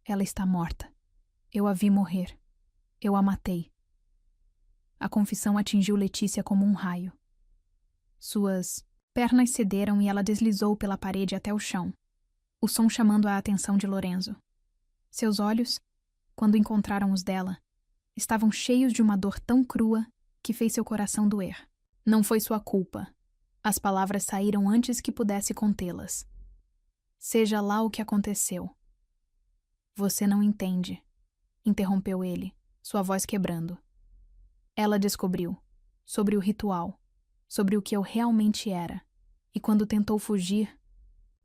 Ela está morta. Eu a vi morrer. Eu a matei. A confissão atingiu Letícia como um raio. Suas pernas cederam e ela deslizou pela parede até o chão, o som chamando a atenção de Lorenzo. Seus olhos, quando encontraram os dela, estavam cheios de uma dor tão crua que fez seu coração doer. Não foi sua culpa. As palavras saíram antes que pudesse contê-las. Seja lá o que aconteceu. Você não entende, interrompeu ele, sua voz quebrando. Ela descobriu, sobre o ritual, sobre o que eu realmente era, e quando tentou fugir,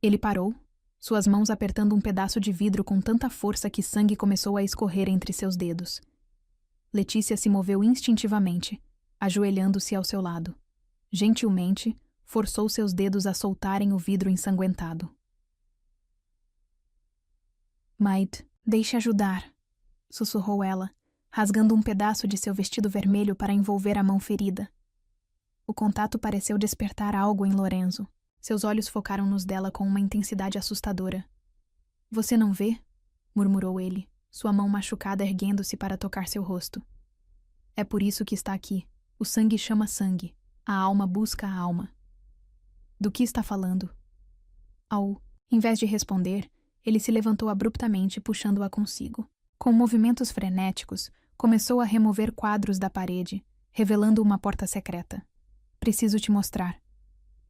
ele parou, suas mãos apertando um pedaço de vidro com tanta força que sangue começou a escorrer entre seus dedos. Letícia se moveu instintivamente, ajoelhando-se ao seu lado. Gentilmente, forçou seus dedos a soltarem o vidro ensanguentado. Maid, deixe ajudar, sussurrou ela, rasgando um pedaço de seu vestido vermelho para envolver a mão ferida. O contato pareceu despertar algo em Lorenzo. Seus olhos focaram nos dela com uma intensidade assustadora. Você não vê? Murmurou ele, sua mão machucada erguendo-se para tocar seu rosto. É por isso que está aqui. O sangue chama sangue. A alma busca a alma. Do que está falando? Em vez de responder, ele se levantou abruptamente, puxando-a consigo. Com movimentos frenéticos, começou a remover quadros da parede, revelando uma porta secreta. Preciso te mostrar,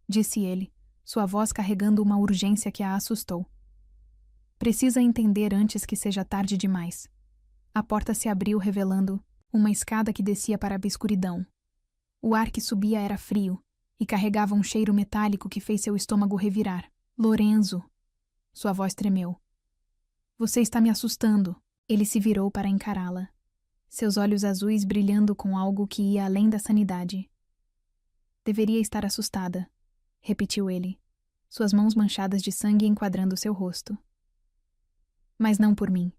disse ele, sua voz carregando uma urgência que a assustou. Precisa entender antes que seja tarde demais. A porta se abriu, revelando uma escada que descia para a escuridão. O ar que subia era frio e carregava um cheiro metálico que fez seu estômago revirar. Lorenzo! Sua voz tremeu. Você está me assustando. Ele se virou para encará-la, seus olhos azuis brilhando com algo que ia além da sanidade. Deveria estar assustada, repetiu ele, suas mãos manchadas de sangue enquadrando seu rosto. Mas não por mim.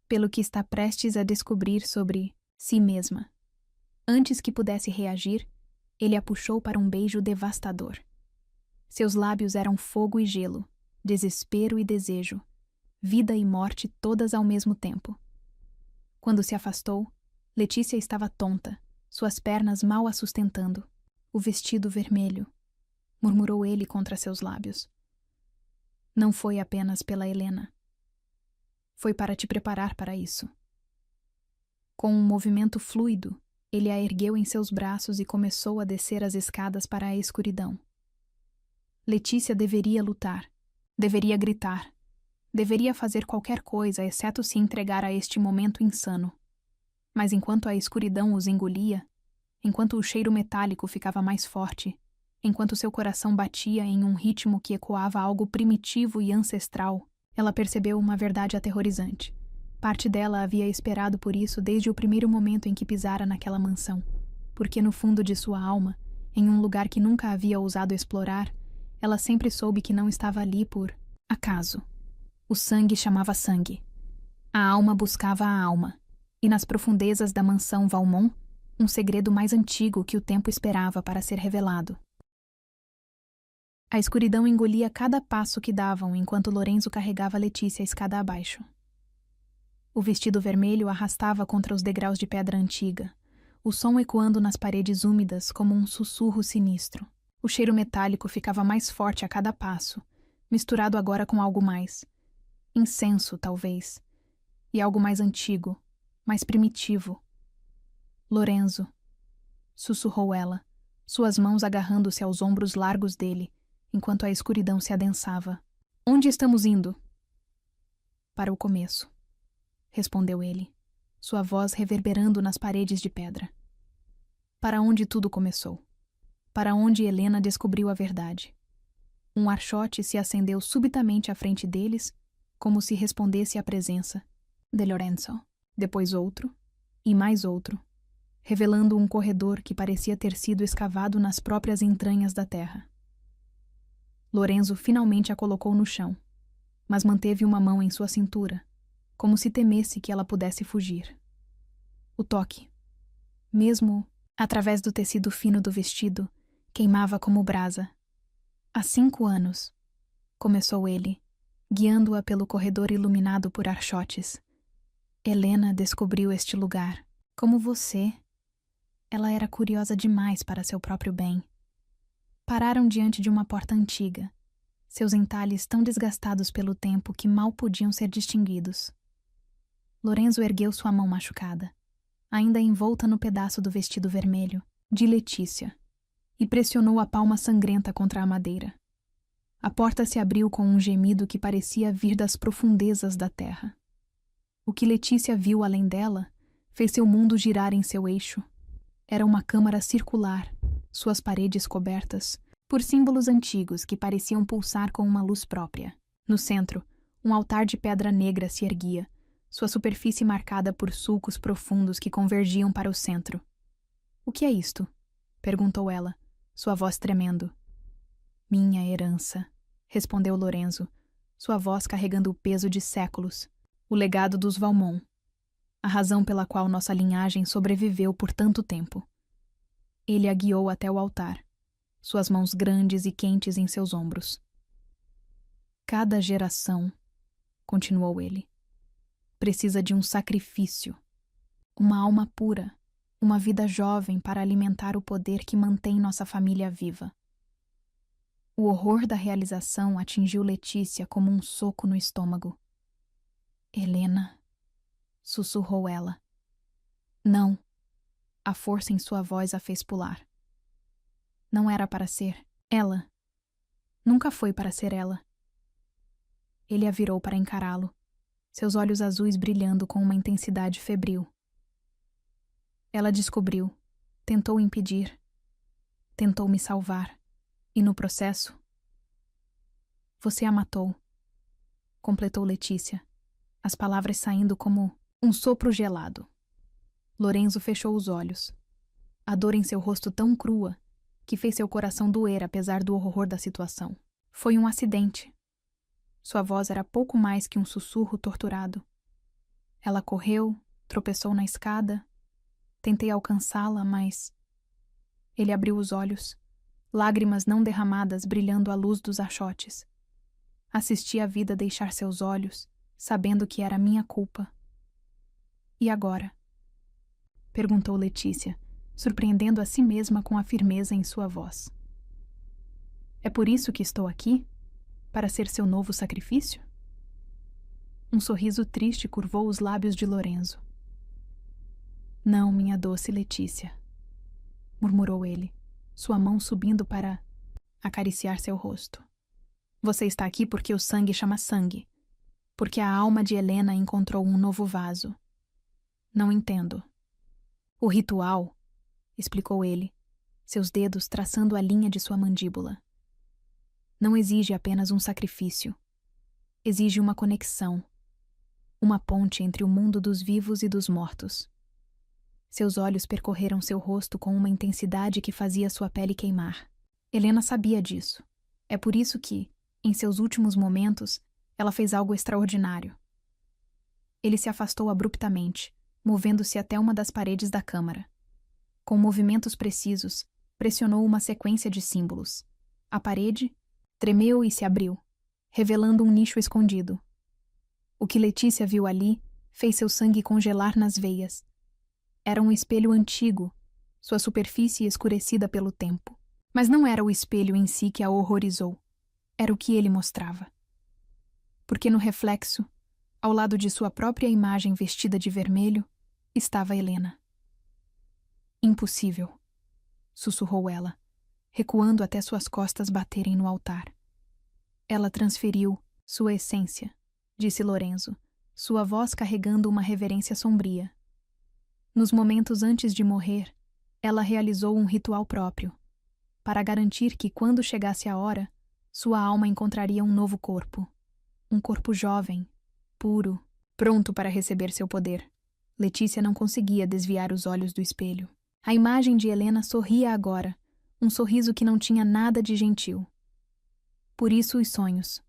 Pelo que está prestes a descobrir sobre si mesma. Antes que pudesse reagir, ele a puxou para um beijo devastador. Seus lábios eram fogo e gelo, desespero e desejo, vida e morte todas ao mesmo tempo. Quando se afastou, Letícia estava tonta, suas pernas mal a sustentando. O vestido vermelho, murmurou ele contra seus lábios. Não foi apenas pela Helena. Foi para te preparar para isso. Com um movimento fluido, ele a ergueu em seus braços e começou a descer as escadas para a escuridão. Letícia deveria lutar, deveria gritar, deveria fazer qualquer coisa exceto se entregar a este momento insano. Mas enquanto a escuridão os engolia, enquanto o cheiro metálico ficava mais forte, enquanto seu coração batia em um ritmo que ecoava algo primitivo e ancestral, ela percebeu uma verdade aterrorizante. Parte dela havia esperado por isso desde o primeiro momento em que pisara naquela mansão, porque no fundo de sua alma, em um lugar que nunca havia ousado explorar, ela sempre soube que não estava ali por acaso. O sangue chamava sangue. A alma buscava a alma. E nas profundezas da mansão Valmont, um segredo mais antigo que o tempo esperava para ser revelado. A escuridão engolia cada passo que davam enquanto Lorenzo carregava Letícia a escada abaixo. O vestido vermelho arrastava contra os degraus de pedra antiga, o som ecoando nas paredes úmidas como um sussurro sinistro. O cheiro metálico ficava mais forte a cada passo, misturado agora com algo mais. Incenso, talvez. E algo mais antigo, mais primitivo. Lorenzo, sussurrou ela, suas mãos agarrando-se aos ombros largos dele, enquanto a escuridão se adensava. Onde estamos indo? Para o começo, respondeu ele, sua voz reverberando nas paredes de pedra. Para onde tudo começou. Para onde Helena descobriu a verdade. Um archote se acendeu subitamente à frente deles, como se respondesse à presença de Lorenzo. Depois outro, e mais outro, revelando um corredor que parecia ter sido escavado nas próprias entranhas da terra. Lorenzo finalmente a colocou no chão, mas manteve uma mão em sua cintura, como se temesse que ela pudesse fugir. O toque, mesmo através do tecido fino do vestido, queimava como brasa. Há 5 anos, começou ele, guiando-a pelo corredor iluminado por archotes. Helena descobriu este lugar. Como você. Ela era curiosa demais para seu próprio bem. Pararam diante de uma porta antiga, seus entalhes tão desgastados pelo tempo que mal podiam ser distinguidos. Lorenzo ergueu sua mão machucada, ainda envolta no pedaço do vestido vermelho, de Letícia, e pressionou a palma sangrenta contra a madeira. A porta se abriu com um gemido que parecia vir das profundezas da terra. O que Letícia viu além dela fez seu mundo girar em seu eixo. Era uma câmara circular, suas paredes cobertas por símbolos antigos que pareciam pulsar com uma luz própria. No centro, um altar de pedra negra se erguia, sua superfície marcada por sulcos profundos que convergiam para o centro. "O que é isto?" perguntou ela, sua voz tremendo. "Minha herança", respondeu Lorenzo, sua voz carregando o peso de séculos, o legado dos Valmont, a razão pela qual nossa linhagem sobreviveu por tanto tempo. Ele a guiou até o altar, suas mãos grandes e quentes em seus ombros. "Cada geração", continuou ele, "precisa de um sacrifício, uma alma pura, uma vida jovem para alimentar o poder que mantém nossa família viva." O horror da realização atingiu Letícia como um soco no estômago. "Helena", sussurrou ela. "Não." A força em sua voz a fez pular. Não era para ser ela. Nunca foi para ser ela. Ele a virou para encará-lo, seus olhos azuis brilhando com uma intensidade febril. Ela descobriu, tentou impedir, tentou me salvar, e no processo... "Você a matou", completou Letícia, as palavras saindo como um sopro gelado. Lorenzo fechou os olhos, a dor em seu rosto tão crua que fez seu coração doer apesar do horror da situação. "Foi um acidente." Sua voz era pouco mais que um sussurro torturado. "Ela correu, tropeçou na escada. Tentei alcançá-la, mas..." Ele abriu os olhos, lágrimas não derramadas brilhando à luz dos achotes. Assisti a vida deixar seus olhos, sabendo que era minha culpa. "E agora?" perguntou Letícia, surpreendendo a si mesma com a firmeza em sua voz. "É por isso que estou aqui? Para ser seu novo sacrifício?" Um sorriso triste curvou os lábios de Lorenzo. "Não, minha doce Letícia", murmurou ele, sua mão subindo para acariciar seu rosto. "Você está aqui porque o sangue chama sangue, porque a alma de Helena encontrou um novo vaso." "Não entendo." "O ritual", explicou ele, seus dedos traçando a linha de sua mandíbula, "não exige apenas um sacrifício. Exige uma conexão, uma ponte entre o mundo dos vivos e dos mortos." Seus olhos percorreram seu rosto com uma intensidade que fazia sua pele queimar. Helena sabia disso. É por isso que, em seus últimos momentos, ela fez algo extraordinário. Ele se afastou abruptamente, movendo-se até uma das paredes da câmara. Com movimentos precisos, pressionou uma sequência de símbolos. A parede tremeu e se abriu, revelando um nicho escondido. O que Letícia viu ali fez seu sangue congelar nas veias. Era um espelho antigo, sua superfície escurecida pelo tempo. Mas não era o espelho em si que a horrorizou. Era o que ele mostrava. Porque no reflexo, ao lado de sua própria imagem vestida de vermelho, estava Helena. "Impossível", sussurrou ela, recuando até suas costas baterem no altar. "Ela transferiu sua essência", disse Lorenzo, sua voz carregando uma reverência sombria. "Nos momentos antes de morrer, ela realizou um ritual próprio, para garantir que, quando chegasse a hora, Sua alma encontraria um novo corpo. Um corpo jovem, puro, pronto para receber seu poder. Letícia não conseguia desviar os olhos do espelho. A imagem de Helena sorria agora, um sorriso que não tinha nada de gentil. Por isso os sonhos,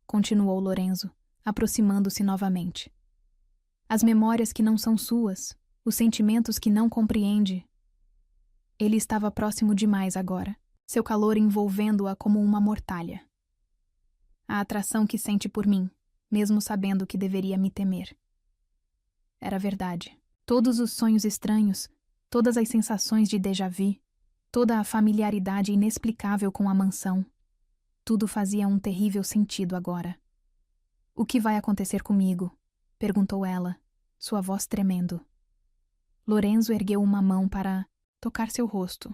continuou Lorenzo, aproximando-se novamente. As memórias que não são suas, os sentimentos que não compreende. Ele estava próximo demais agora, seu calor envolvendo-a como uma mortalha. A atração que sente por mim, mesmo sabendo que deveria me temer. Era verdade. Todos os sonhos estranhos, todas as sensações de déjà-vu, toda a familiaridade inexplicável com a mansão, tudo fazia um terrível sentido agora. O que vai acontecer comigo? Perguntou ela, sua voz tremendo. Lorenzo ergueu uma mão para tocar seu rosto.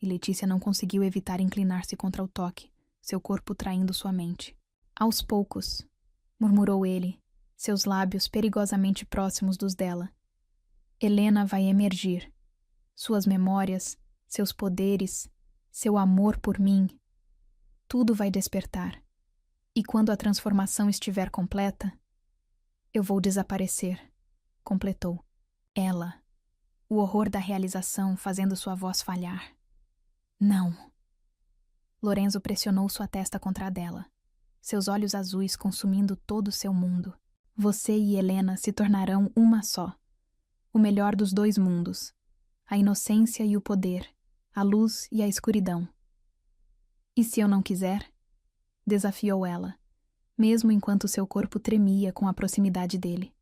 E Letícia não conseguiu evitar inclinar-se contra o toque, seu corpo traindo sua mente. Aos poucos, murmurou ele, seus lábios perigosamente próximos dos dela. Helena vai emergir. Suas memórias, seus poderes, seu amor por mim, tudo vai despertar. E quando a transformação estiver completa, eu vou desaparecer, completou. Ela, o horror da realização fazendo sua voz falhar. Não. Lorenzo pressionou sua testa contra a dela, seus olhos azuis consumindo todo o seu mundo. Você e Helena se tornarão uma só. O melhor dos dois mundos. A inocência e o poder, a luz e a escuridão. E se eu não quiser? Desafiou ela, mesmo enquanto seu corpo tremia com a proximidade dele.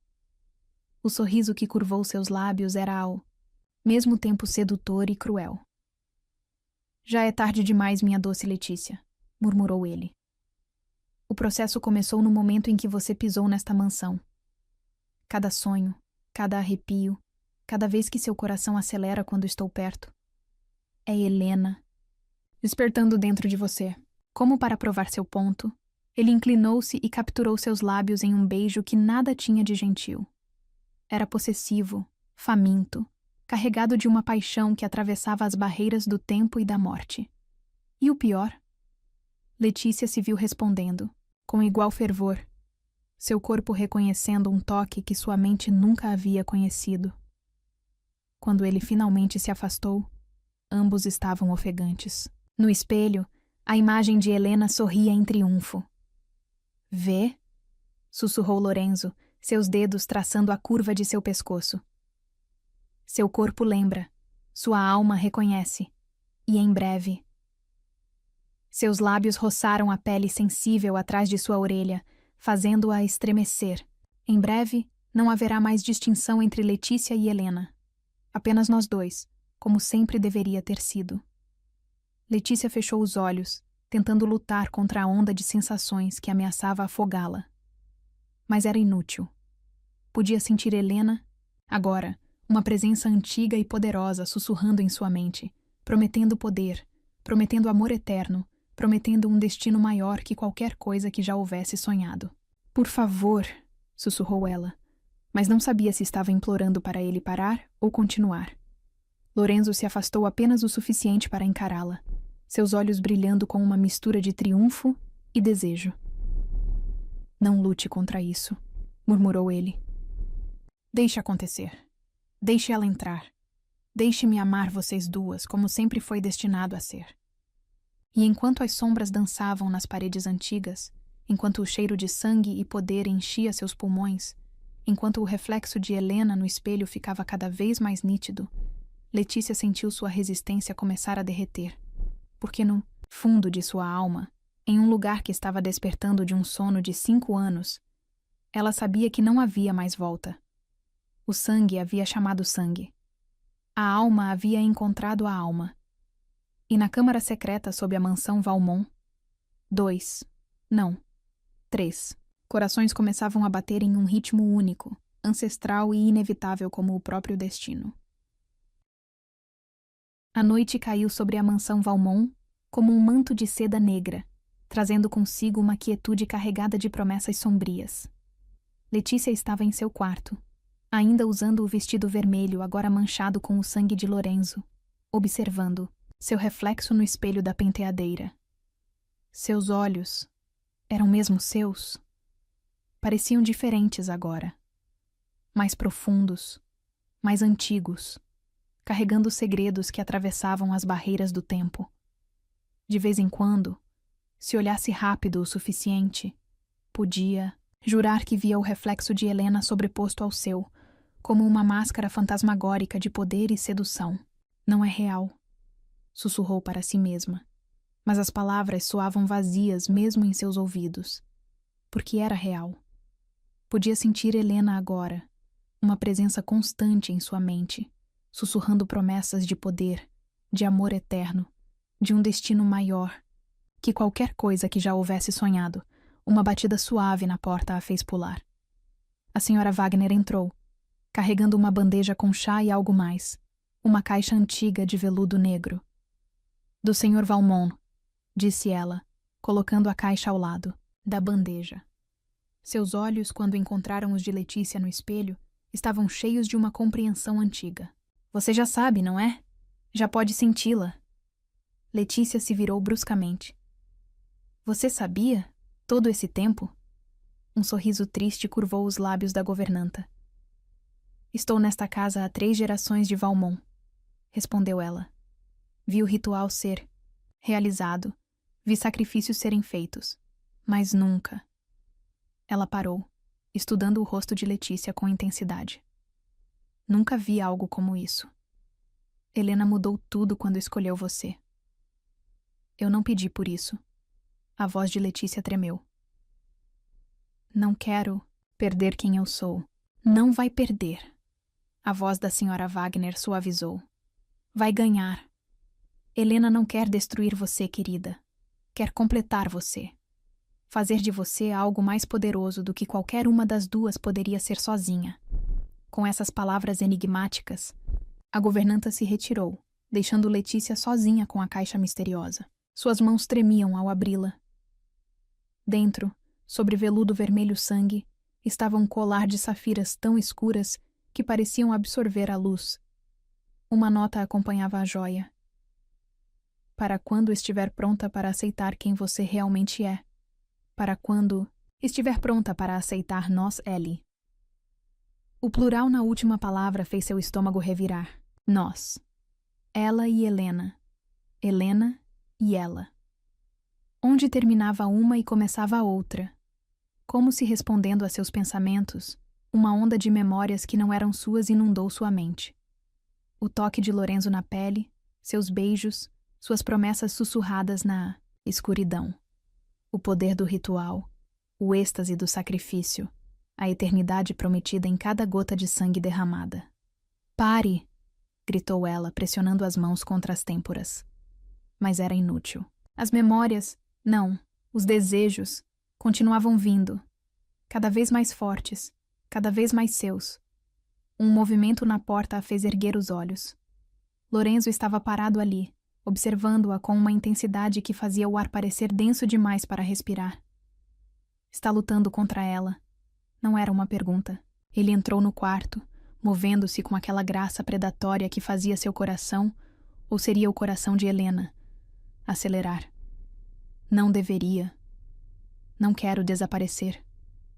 O sorriso que curvou seus lábios era ao mesmo tempo sedutor e cruel. Já é tarde demais, minha doce Letícia, murmurou ele. O processo começou no momento em que você pisou nesta mansão. Cada sonho, cada arrepio, cada vez que seu coração acelera quando estou perto. É Helena, despertando dentro de você. Como para provar seu ponto, ele inclinou-se e capturou seus lábios em um beijo que nada tinha de gentil. Era possessivo, faminto, carregado de uma paixão que atravessava as barreiras do tempo e da morte. E o pior? Letícia se viu respondendo, com igual fervor, seu corpo reconhecendo um toque que sua mente nunca havia conhecido. Quando ele finalmente se afastou, ambos estavam ofegantes. No espelho, a imagem de Helena sorria em triunfo. Vê? Sussurrou Lorenzo, seus dedos traçando a curva de seu pescoço. Seu corpo lembra, sua alma reconhece, e em breve... Seus lábios roçaram a pele sensível atrás de sua orelha, fazendo-a estremecer. Em breve, não haverá mais distinção entre Letícia e Helena. Apenas nós dois, como sempre deveria ter sido. Letícia fechou os olhos, tentando lutar contra a onda de sensações que ameaçava afogá-la. Mas era inútil. Podia sentir Helena, agora, uma presença antiga e poderosa sussurrando em sua mente, prometendo poder, prometendo amor eterno, prometendo um destino maior que qualquer coisa que já houvesse sonhado. Por favor, sussurrou ela, mas não sabia se estava implorando para ele parar ou continuar. Lorenzo se afastou apenas o suficiente para encará-la, seus olhos brilhando com uma mistura de triunfo e desejo. Não lute contra isso, murmurou ele. Deixe acontecer. Deixe ela entrar. Deixe-me amar vocês duas como sempre foi destinado a ser. E enquanto as sombras dançavam nas paredes antigas, enquanto o cheiro de sangue e poder enchia seus pulmões, enquanto o reflexo de Helena no espelho ficava cada vez mais nítido, Letícia sentiu sua resistência começar a derreter, porque no fundo de sua alma, em um lugar que estava despertando de um sono de 5 anos, ela sabia que não havia mais volta. O sangue havia chamado sangue. A alma havia encontrado a alma. E na câmara secreta sob a mansão Valmont, 3 corações começavam a bater em um ritmo único, ancestral e inevitável como o próprio destino. A noite caiu sobre a mansão Valmont como um manto de seda negra, trazendo consigo uma quietude carregada de promessas sombrias. Letícia estava em seu quarto, ainda usando o vestido vermelho agora manchado com o sangue de Lorenzo, observando seu reflexo no espelho da penteadeira. Seus olhos eram mesmo seus? Pareciam diferentes agora. Mais profundos, mais antigos, carregando segredos que atravessavam as barreiras do tempo. De vez em quando, se olhasse rápido o suficiente, podia jurar que via o reflexo de Helena sobreposto ao seu, como uma máscara fantasmagórica de poder e sedução. Não é real, sussurrou para si mesma, mas as palavras soavam vazias mesmo em seus ouvidos, porque era real. Podia sentir Helena agora, uma presença constante em sua mente, sussurrando promessas de poder, de amor eterno, de um destino maior, que qualquer coisa que já houvesse sonhado. Uma batida suave na porta a fez pular. A senhora Wagner entrou, carregando uma bandeja com chá e algo mais, uma caixa antiga de veludo negro. Do Sr. Valmont, disse ela, colocando a caixa ao lado da bandeja. Seus olhos, quando encontraram os de Letícia no espelho, estavam cheios de uma compreensão antiga. Você já sabe, não é? Já pode senti-la. Letícia se virou bruscamente. Você sabia? Todo esse tempo? Um sorriso triste curvou os lábios da governanta. Estou nesta casa há 3 gerações de Valmont, respondeu ela. Vi o ritual ser realizado, vi sacrifícios serem feitos, mas nunca. Ela parou, estudando o rosto de Letícia com intensidade. Nunca vi algo como isso. Helena mudou tudo quando escolheu você. Eu não pedi por isso. A voz de Letícia tremeu. Não quero perder quem eu sou. Não vai perder. A voz da senhora Wagner suavizou. Vai ganhar. Helena não quer destruir você, querida. Quer completar você. Fazer de você algo mais poderoso do que qualquer uma das duas poderia ser sozinha. Com essas palavras enigmáticas, a governanta se retirou, deixando Letícia sozinha com a caixa misteriosa. Suas mãos tremiam ao abri-la. Dentro, sobre veludo vermelho sangue, estava um colar de safiras tão escuras que pareciam absorver a luz. Uma nota acompanhava a joia. Para quando estiver pronta para aceitar quem você realmente é. Para quando estiver pronta para aceitar nós, Ellie. O plural na última palavra fez seu estômago revirar. Nós. Ela e Helena. Helena e ela. Onde terminava uma e começava a outra. Como se respondendo a seus pensamentos, uma onda de memórias que não eram suas inundou sua mente. O toque de Lorenzo na pele, seus beijos, suas promessas sussurradas na escuridão. O poder do ritual, o êxtase do sacrifício, a eternidade prometida em cada gota de sangue derramada. Pare! Gritou ela, pressionando as mãos contra as têmporas. Mas era inútil. As memórias, não, os desejos, continuavam vindo, cada vez mais fortes, cada vez mais seus. Um movimento na porta a fez erguer os olhos. Lorenzo estava parado ali, observando-a com uma intensidade que fazia o ar parecer denso demais para respirar. Está lutando contra ela. Não era uma pergunta. Ele entrou no quarto, movendo-se com aquela graça predatória que fazia seu coração, ou seria o coração de Helena, acelerar. Não deveria. Não quero desaparecer,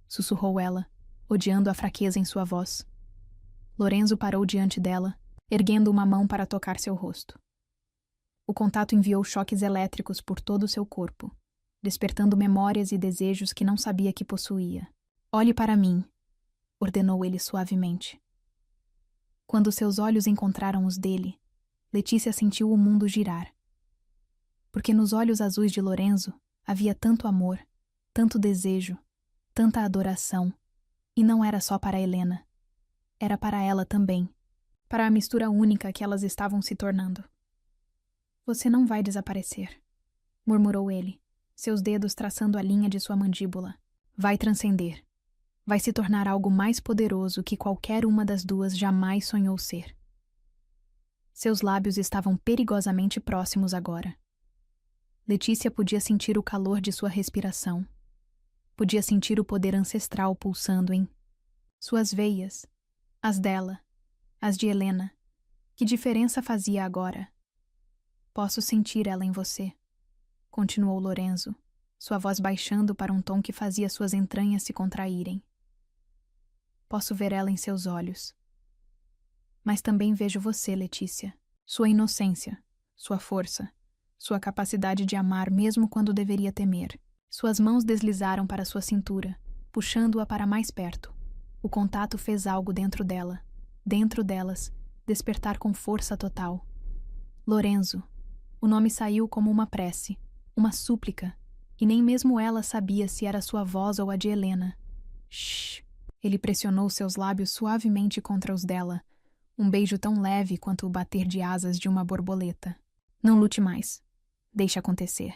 sussurrou ela, odiando a fraqueza em sua voz. Lorenzo parou diante dela, erguendo uma mão para tocar seu rosto. O contato enviou choques elétricos por todo o seu corpo, despertando memórias e desejos que não sabia que possuía. Olhe para mim, ordenou ele suavemente. Quando seus olhos encontraram os dele, Letícia sentiu o mundo girar. Porque nos olhos azuis de Lorenzo havia tanto amor, tanto desejo, tanta adoração, e não era só para Helena. Era para ela também, para a mistura única que elas estavam se tornando. Você não vai desaparecer, murmurou ele, seus dedos traçando a linha de sua mandíbula. Vai transcender. Vai se tornar algo mais poderoso que qualquer uma das duas jamais sonhou ser. Seus lábios estavam perigosamente próximos agora. Letícia podia sentir o calor de sua respiração. Podia sentir o poder ancestral pulsando em suas veias, as dela, as de Helena. Que diferença fazia agora? Posso sentir ela em você, continuou Lorenzo, sua voz baixando para um tom que fazia suas entranhas se contraírem. Posso ver ela em seus olhos. Mas também vejo você, Letícia. Sua inocência, sua força, sua capacidade de amar mesmo quando deveria temer. Suas mãos deslizaram para sua cintura, puxando-a para mais perto. O contato fez algo dentro dela, dentro delas, despertar com força total. Lorenzo. O nome saiu como uma prece, uma súplica, e nem mesmo ela sabia se era sua voz ou a de Helena. Shhh! Ele pressionou seus lábios suavemente contra os dela, um beijo tão leve quanto o bater de asas de uma borboleta. Não lute mais. Deixe acontecer.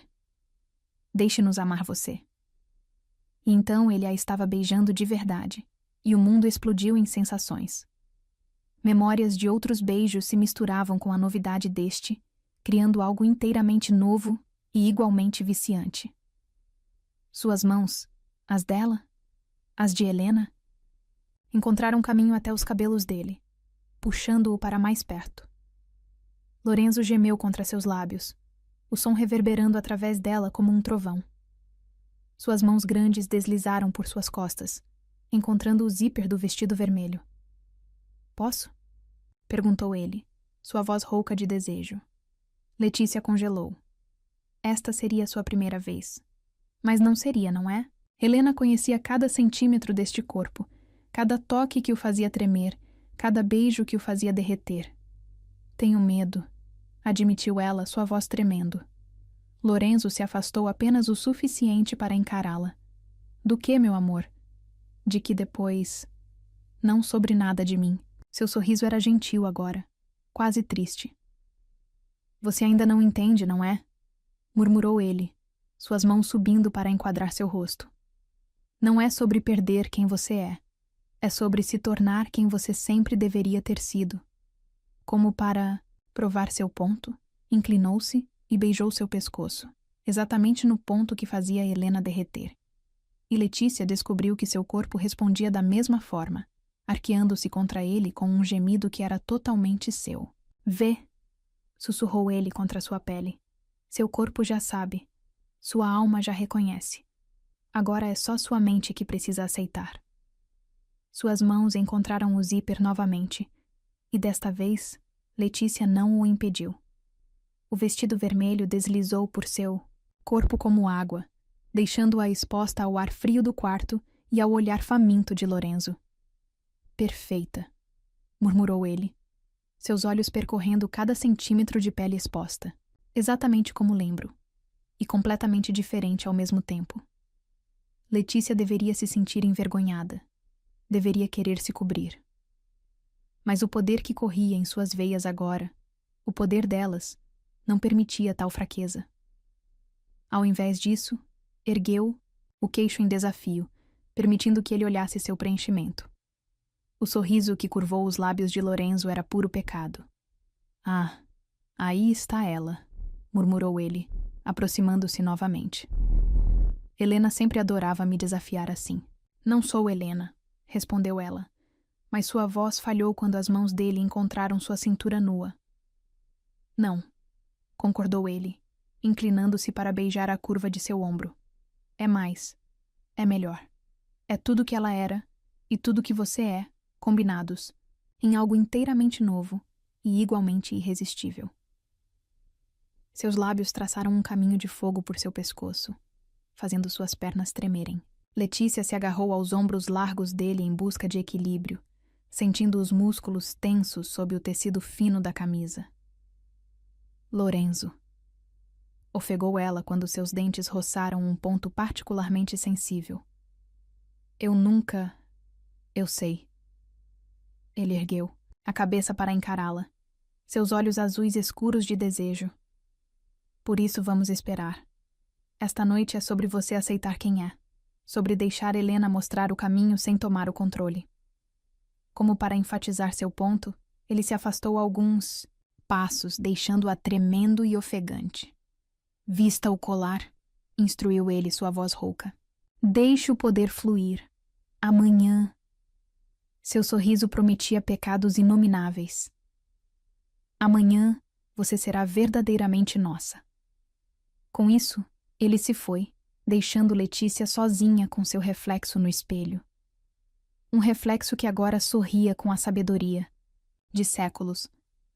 Deixe-nos amar você. E então ele a estava beijando de verdade, e o mundo explodiu em sensações. Memórias de outros beijos se misturavam com a novidade deste, criando algo inteiramente novo e igualmente viciante. Suas mãos, as dela, as de Helena, encontraram caminho até os cabelos dele, puxando-o para mais perto. Lorenzo gemeu contra seus lábios, o som reverberando através dela como um trovão. Suas mãos grandes deslizaram por suas costas, encontrando o zíper do vestido vermelho. Posso? Perguntou ele, sua voz rouca de desejo. Letícia congelou. Esta seria sua primeira vez. Mas não seria, não é? Helena conhecia cada centímetro deste corpo, cada toque que o fazia tremer, cada beijo que o fazia derreter. Tenho medo, admitiu ela, sua voz tremendo. Lorenzo se afastou apenas o suficiente para encará-la. Do que, meu amor? De que depois... Não sobre nada de mim. Seu sorriso era gentil agora, quase triste. Você ainda não entende, não é? Murmurou ele, suas mãos subindo para enquadrar seu rosto. Não é sobre perder quem você é. É sobre se tornar quem você sempre deveria ter sido. Como para provar seu ponto, inclinou-se e beijou seu pescoço, exatamente no ponto que fazia Helena derreter. E Letícia descobriu que seu corpo respondia da mesma forma, arqueando-se contra ele com um gemido que era totalmente seu. Vê, sussurrou ele contra sua pele. Seu corpo já sabe. Sua alma já reconhece. Agora é só sua mente que precisa aceitar. Suas mãos encontraram o zíper novamente, e desta vez, Letícia não o impediu. O vestido vermelho deslizou por seu corpo como água, deixando-a exposta ao ar frio do quarto e ao olhar faminto de Lorenzo. Perfeita, murmurou ele, seus olhos percorrendo cada centímetro de pele exposta, exatamente como lembro, e completamente diferente ao mesmo tempo. Letícia deveria se sentir envergonhada, deveria querer se cobrir. Mas o poder que corria em suas veias agora, o poder delas, não permitia tal fraqueza. Ao invés disso, ergueu o queixo em desafio, permitindo que ele olhasse seu preenchimento. O sorriso que curvou os lábios de Lorenzo era puro pecado. Ah, aí está ela, murmurou ele, aproximando-se novamente. Helena sempre adorava me desafiar assim. Não sou Helena, respondeu ela, mas sua voz falhou quando as mãos dele encontraram sua cintura nua. Não, concordou ele, inclinando-se para beijar a curva de seu ombro. É mais. É melhor. É tudo que ela era e tudo que você é, combinados, em algo inteiramente novo e igualmente irresistível. Seus lábios traçaram um caminho de fogo por seu pescoço, fazendo suas pernas tremerem. Letícia se agarrou aos ombros largos dele em busca de equilíbrio, sentindo os músculos tensos sob o tecido fino da camisa. Lorenzo. Ofegou ela quando seus dentes roçaram um ponto particularmente sensível. Eu nunca... Eu sei. Ele ergueu, a cabeça para encará-la, seus olhos azuis escuros de desejo. Por isso vamos esperar. Esta noite é sobre você aceitar quem é, sobre deixar Helena mostrar o caminho sem tomar o controle. Como para enfatizar seu ponto, ele se afastou alguns passos, deixando-a tremendo e ofegante. Vista o colar, instruiu ele, sua voz rouca. Deixe o poder fluir. Amanhã... Seu sorriso prometia pecados inomináveis. Amanhã você será verdadeiramente nossa. Com isso, ele se foi, deixando Letícia sozinha com seu reflexo no espelho. Um reflexo que agora sorria com a sabedoria de séculos,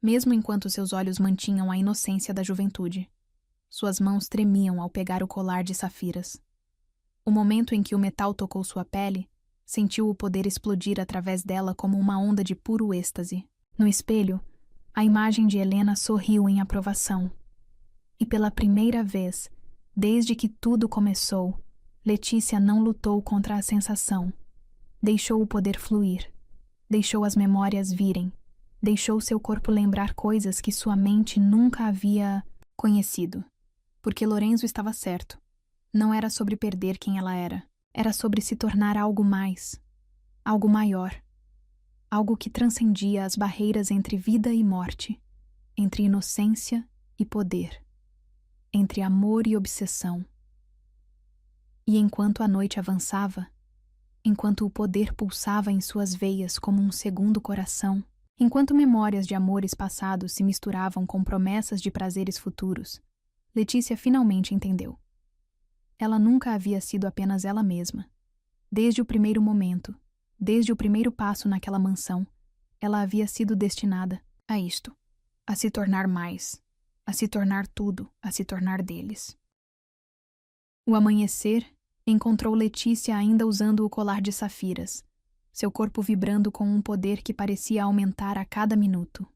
mesmo enquanto seus olhos mantinham a inocência da juventude. Suas mãos tremiam ao pegar o colar de safiras. O momento em que o metal tocou sua pele, sentiu o poder explodir através dela como uma onda de puro êxtase. No espelho, a imagem de Helena sorriu em aprovação. E pela primeira vez, desde que tudo começou, Letícia não lutou contra a sensação. Deixou o poder fluir. Deixou as memórias virem. Deixou seu corpo lembrar coisas que sua mente nunca havia conhecido. Porque Lorenzo estava certo. Não era sobre perder quem ela era. Era sobre se tornar algo mais. Algo maior. Algo que transcendia as barreiras entre vida e morte. Entre inocência e poder. Entre amor e obsessão. E enquanto a noite avançava, enquanto o poder pulsava em suas veias como um segundo coração, enquanto memórias de amores passados se misturavam com promessas de prazeres futuros, Letícia finalmente entendeu. Ela nunca havia sido apenas ela mesma. Desde o primeiro momento, desde o primeiro passo naquela mansão, ela havia sido destinada a isto, a se tornar mais, a se tornar tudo, a se tornar deles. O amanhecer encontrou Letícia ainda usando o colar de safiras, seu corpo vibrando com um poder que parecia aumentar a cada minuto.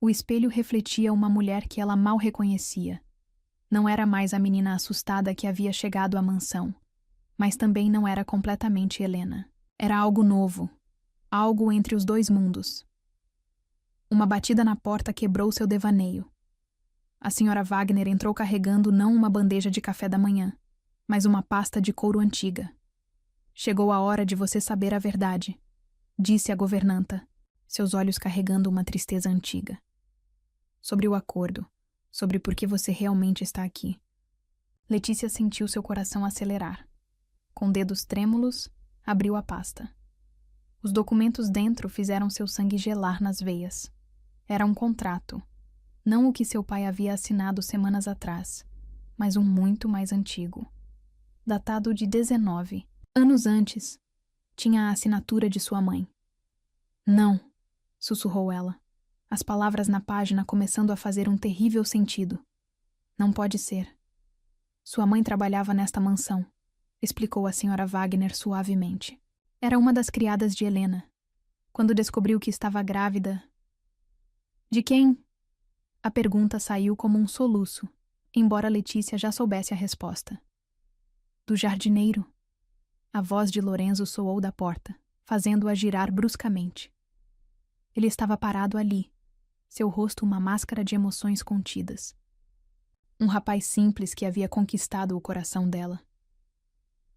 O espelho refletia uma mulher que ela mal reconhecia. Não era mais a menina assustada que havia chegado à mansão, mas também não era completamente Helena. Era algo novo, algo entre os dois mundos. Uma batida na porta quebrou seu devaneio. A senhora Wagner entrou carregando não uma bandeja de café da manhã, mas uma pasta de couro antiga. Chegou a hora de você saber a verdade, disse a governanta, seus olhos carregando uma tristeza antiga. Sobre o acordo, sobre por que você realmente está aqui. Letícia sentiu seu coração acelerar. Com dedos trêmulos, abriu a pasta. Os documentos dentro fizeram seu sangue gelar nas veias. Era um contrato, não o que seu pai havia assinado semanas atrás, mas um muito mais antigo. Datado de 19 anos antes, tinha a assinatura de sua mãe. Não, sussurrou ela, as palavras na página começando a fazer um terrível sentido. Não pode ser. Sua mãe trabalhava nesta mansão, explicou a senhora Wagner suavemente. Era uma das criadas de Helena. Quando descobriu que estava grávida... De quem? A pergunta saiu como um soluço, embora Letícia já soubesse a resposta. Do jardineiro. A voz de Lorenzo soou da porta, fazendo-a girar bruscamente. Ele estava parado ali, seu rosto uma máscara de emoções contidas. Um rapaz simples que havia conquistado o coração dela.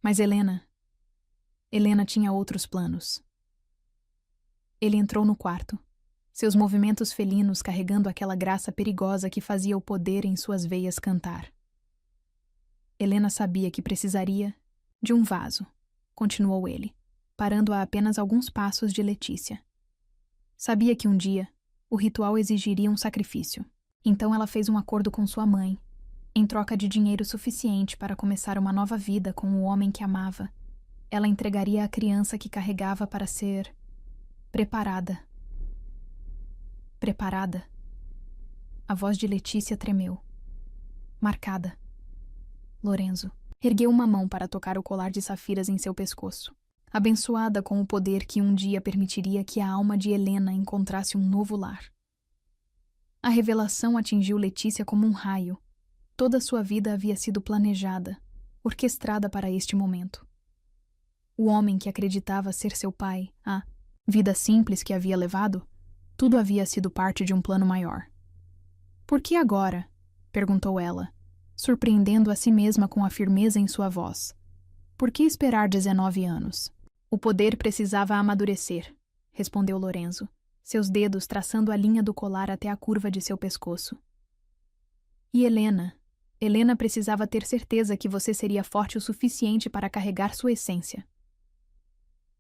Mas Helena tinha outros planos. Ele entrou no quarto, seus movimentos felinos carregando aquela graça perigosa que fazia o poder em suas veias cantar. Helena sabia que precisaria de um vaso, continuou ele, parando a apenas alguns passos de Letícia. Sabia que um dia o ritual exigiria um sacrifício. Então ela fez um acordo com sua mãe, em troca de dinheiro suficiente para começar uma nova vida com o homem que amava. Ela entregaria a criança que carregava para ser preparada. Preparada. A voz de Letícia tremeu. Marcada. Lorenzo ergueu uma mão para tocar o colar de safiras em seu pescoço, abençoada com o poder que um dia permitiria que a alma de Helena encontrasse um novo lar. A revelação atingiu Letícia como um raio. Toda sua vida havia sido planejada, orquestrada para este momento. O homem que acreditava ser seu pai, a vida simples que havia levado, tudo havia sido parte de um plano maior. Por que agora? Perguntou ela, surpreendendo a si mesma com a firmeza em sua voz. Por que esperar 19 anos? O poder precisava amadurecer, respondeu Lorenzo, seus dedos traçando a linha do colar até a curva de seu pescoço. E Helena precisava ter certeza que você seria forte o suficiente para carregar sua essência.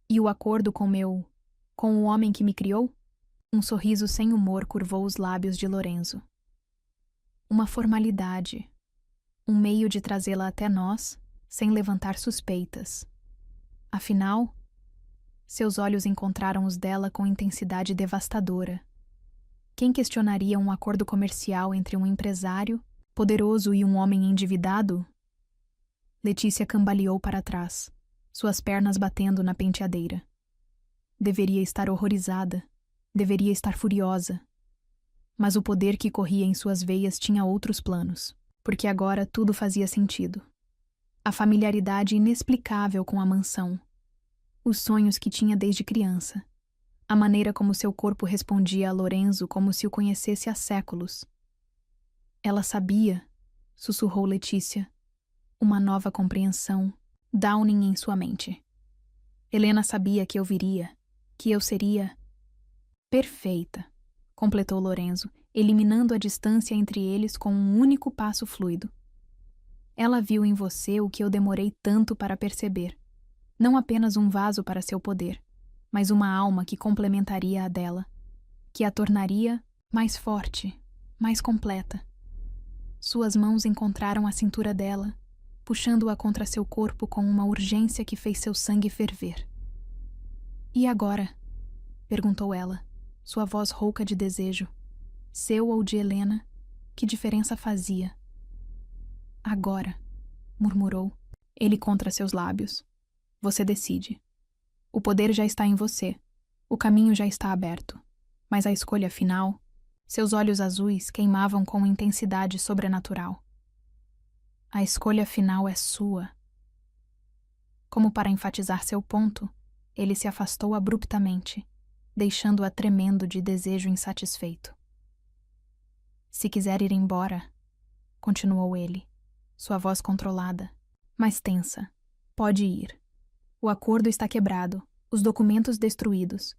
E o acordo com o homem que me criou? Um sorriso sem humor curvou os lábios de Lorenzo. Uma formalidade. um meio de trazê-la até nós, sem levantar suspeitas. Afinal, seus olhos encontraram os dela com intensidade devastadora. Quem questionaria um acordo comercial entre um empresário poderoso e um homem endividado? Letícia cambaleou para trás, suas pernas batendo na penteadeira. Deveria estar horrorizada, deveria estar furiosa. Mas o poder que corria em suas veias tinha outros planos, porque agora tudo fazia sentido. A familiaridade inexplicável com a mansão, os sonhos que tinha desde criança, a maneira como seu corpo respondia a Lorenzo como se o conhecesse há séculos. Ela sabia, sussurrou Letícia, uma nova compreensão, dawning em sua mente. Helena sabia que eu viria, que eu seria perfeita, completou Lorenzo, eliminando a distância entre eles com um único passo fluido. Ela viu em você o que eu demorei tanto para perceber. Não apenas um vaso para seu poder, mas uma alma que complementaria a dela, que a tornaria mais forte, mais completa. Suas mãos encontraram a cintura dela, puxando-a contra seu corpo com uma urgência que fez seu sangue ferver. E agora? Perguntou ela, sua voz rouca de desejo. Seu ou de Helena, que diferença fazia? Agora, murmurou, ele contra seus lábios. Você decide. O poder já está em você. O caminho já está aberto. Mas a escolha final, seus olhos azuis queimavam com intensidade sobrenatural. A escolha final é sua. Como para enfatizar seu ponto, ele se afastou abruptamente, deixando-a tremendo de desejo insatisfeito. Se quiser ir embora, continuou ele, sua voz controlada, mas tensa, pode ir. O acordo está quebrado, os documentos destruídos.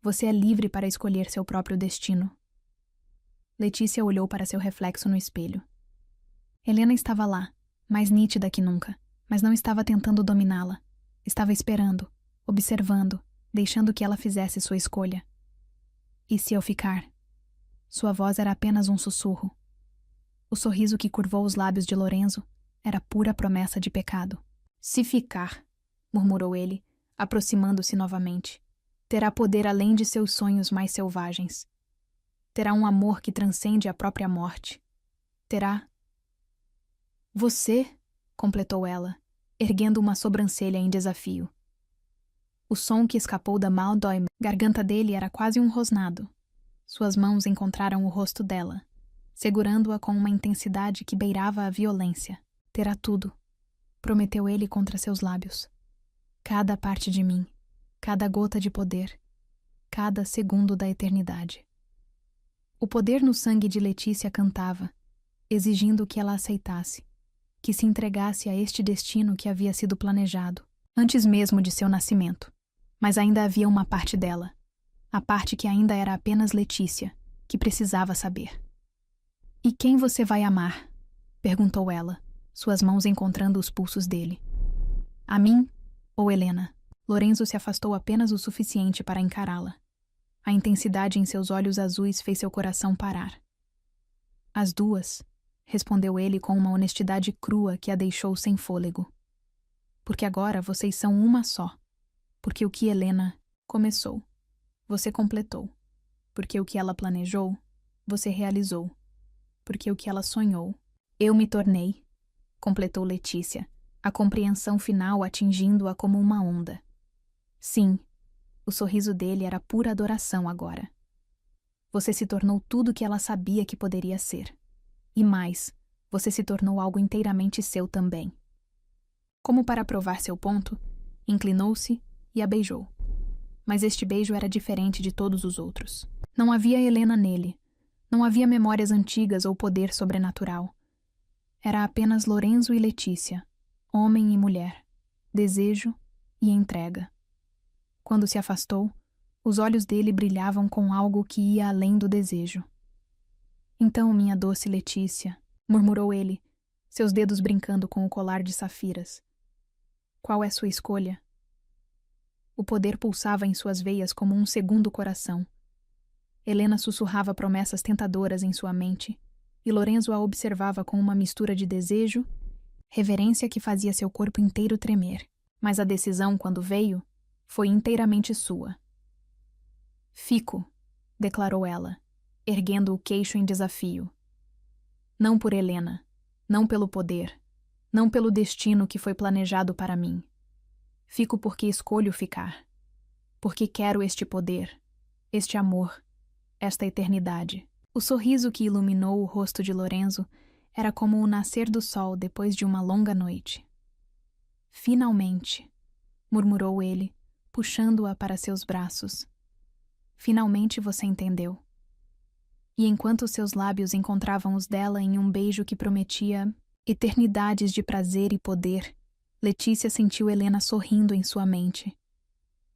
Você é livre para escolher seu próprio destino. Letícia olhou para seu reflexo no espelho. Helena estava lá, mais nítida que nunca, mas não estava tentando dominá-la. Estava esperando, observando, deixando que ela fizesse sua escolha. E se eu ficar? Sua voz era apenas um sussurro. O sorriso que curvou os lábios de Lorenzo era pura promessa de pecado. Se ficar, murmurou ele, aproximando-se novamente, terá poder além de seus sonhos mais selvagens. Terá um amor que transcende a própria morte. Terá... Você, completou ela, erguendo uma sobrancelha em desafio. O som que escapou da garganta dele era quase um rosnado. Suas mãos encontraram o rosto dela, segurando-a com uma intensidade que beirava a violência. Terá tudo, prometeu ele contra seus lábios. Cada parte de mim, cada gota de poder, cada segundo da eternidade. O poder no sangue de Letícia cantava, exigindo que ela aceitasse, que se entregasse a este destino que havia sido planejado, antes mesmo de seu nascimento. Mas ainda havia uma parte dela, a parte que ainda era apenas Letícia, que precisava saber. E quem você vai amar? Perguntou ela, suas mãos encontrando os pulsos dele. A mim ou Helena? Lorenzo se afastou apenas o suficiente para encará-la. A intensidade em seus olhos azuis fez seu coração parar. As duas, respondeu ele com uma honestidade crua que a deixou sem fôlego. Porque agora vocês são uma só. Porque o que Helena começou, você completou. Porque o que ela planejou, você realizou. Porque o que ela sonhou, eu me tornei, completou Letícia, a compreensão final atingindo-a como uma onda. Sim, o sorriso dele era pura adoração agora. Você se tornou tudo o que ela sabia que poderia ser. E mais, você se tornou algo inteiramente seu também. Como para provar seu ponto, inclinou-se e a beijou. Mas este beijo era diferente de todos os outros. Não havia Helena nele. Não havia memórias antigas ou poder sobrenatural. Era apenas Lorenzo e Letícia, homem e mulher, desejo e entrega. Quando se afastou, os olhos dele brilhavam com algo que ia além do desejo. Então, minha doce Letícia, murmurou ele, seus dedos brincando com o colar de safiras. Qual é sua escolha? O poder pulsava em suas veias como um segundo coração. Helena sussurrava promessas tentadoras em sua mente, e Lorenzo a observava com uma mistura de desejo, reverência que fazia seu corpo inteiro tremer. Mas a decisão, quando veio, foi inteiramente sua. Fico, declarou ela, erguendo o queixo em desafio. Não por Helena, não pelo poder, não pelo destino que foi planejado para mim. Fico porque escolho ficar. Porque quero este poder, este amor, esta eternidade. O sorriso que iluminou o rosto de Lorenzo era como o nascer do sol depois de uma longa noite. Finalmente, murmurou ele, puxando-a para seus braços. Finalmente você entendeu. E enquanto seus lábios encontravam os dela em um beijo que prometia eternidades de prazer e poder, Letícia sentiu Helena sorrindo em sua mente.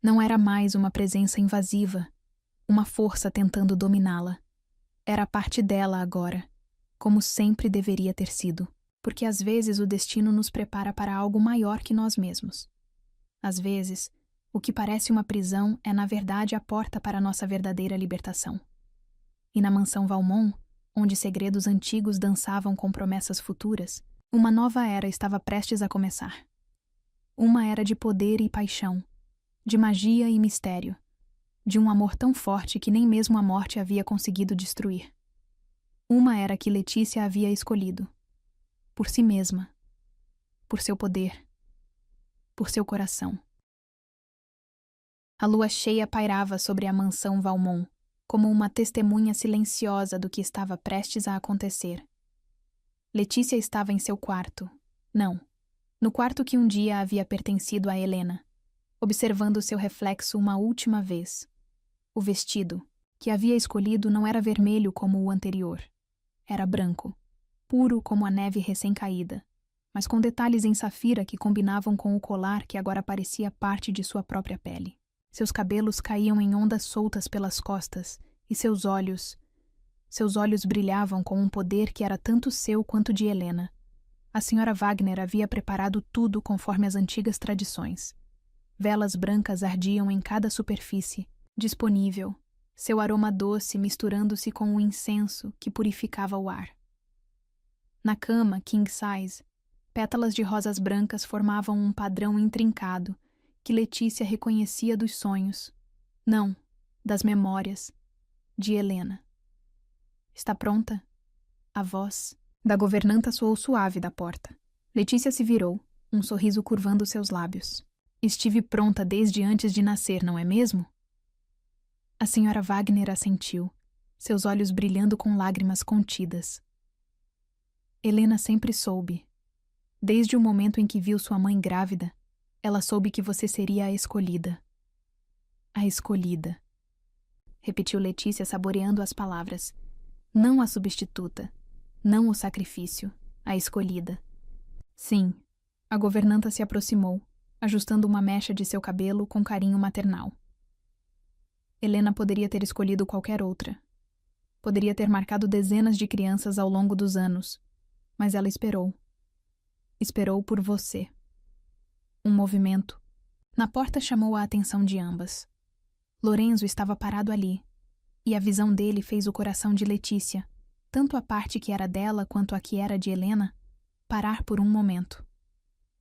Não era mais uma presença invasiva, uma força tentando dominá-la. Era parte dela agora, como sempre deveria ter sido, porque às vezes o destino nos prepara para algo maior que nós mesmos. Às vezes, o que parece uma prisão é na verdade a porta para nossa verdadeira libertação. E na mansão Valmont, onde segredos antigos dançavam com promessas futuras, uma nova era estava prestes a começar. Uma era de poder e paixão, de magia e mistério, de um amor tão forte que nem mesmo a morte havia conseguido destruir. Uma era que Letícia havia escolhido, por si mesma, por seu poder, por seu coração. A lua cheia pairava sobre a mansão Valmont, como uma testemunha silenciosa do que estava prestes a acontecer. Letícia estava em seu quarto. Não, no quarto que um dia havia pertencido a Helena, observando seu reflexo uma última vez. O vestido, que havia escolhido, não era vermelho como o anterior. Era branco, puro como a neve recém-caída, mas com detalhes em safira que combinavam com o colar que agora parecia parte de sua própria pele. Seus cabelos caíam em ondas soltas pelas costas, e seus olhos brilhavam com um poder que era tanto seu quanto de Helena. A senhora Wagner havia preparado tudo conforme as antigas tradições. Velas brancas ardiam em cada superfície, disponível, seu aroma doce misturando-se com o incenso que purificava o ar. Na cama, king size, pétalas de rosas brancas formavam um padrão intrincado que Letícia reconhecia dos sonhos. Não, das memórias, de Helena. Está pronta? A voz da governanta soou suave da porta. Letícia se virou, um sorriso curvando seus lábios. Estive pronta desde antes de nascer, não é mesmo? A senhora Wagner assentiu, seus olhos brilhando com lágrimas contidas. Helena sempre soube. Desde o momento em que viu sua mãe grávida, ela soube que você seria a escolhida. A escolhida. Repetiu Letícia, saboreando as palavras. Não a substituta. Não o sacrifício. A escolhida. Sim. A governanta se aproximou, ajustando uma mecha de seu cabelo com carinho maternal. Helena poderia ter escolhido qualquer outra. Poderia ter marcado dezenas de crianças ao longo dos anos, mas ela esperou. Esperou por você. Um movimento. Na porta chamou a atenção de ambas. Lorenzo estava parado ali, e a visão dele fez o coração de Letícia, tanto a parte que era dela quanto a que era de Helena, parar por um momento.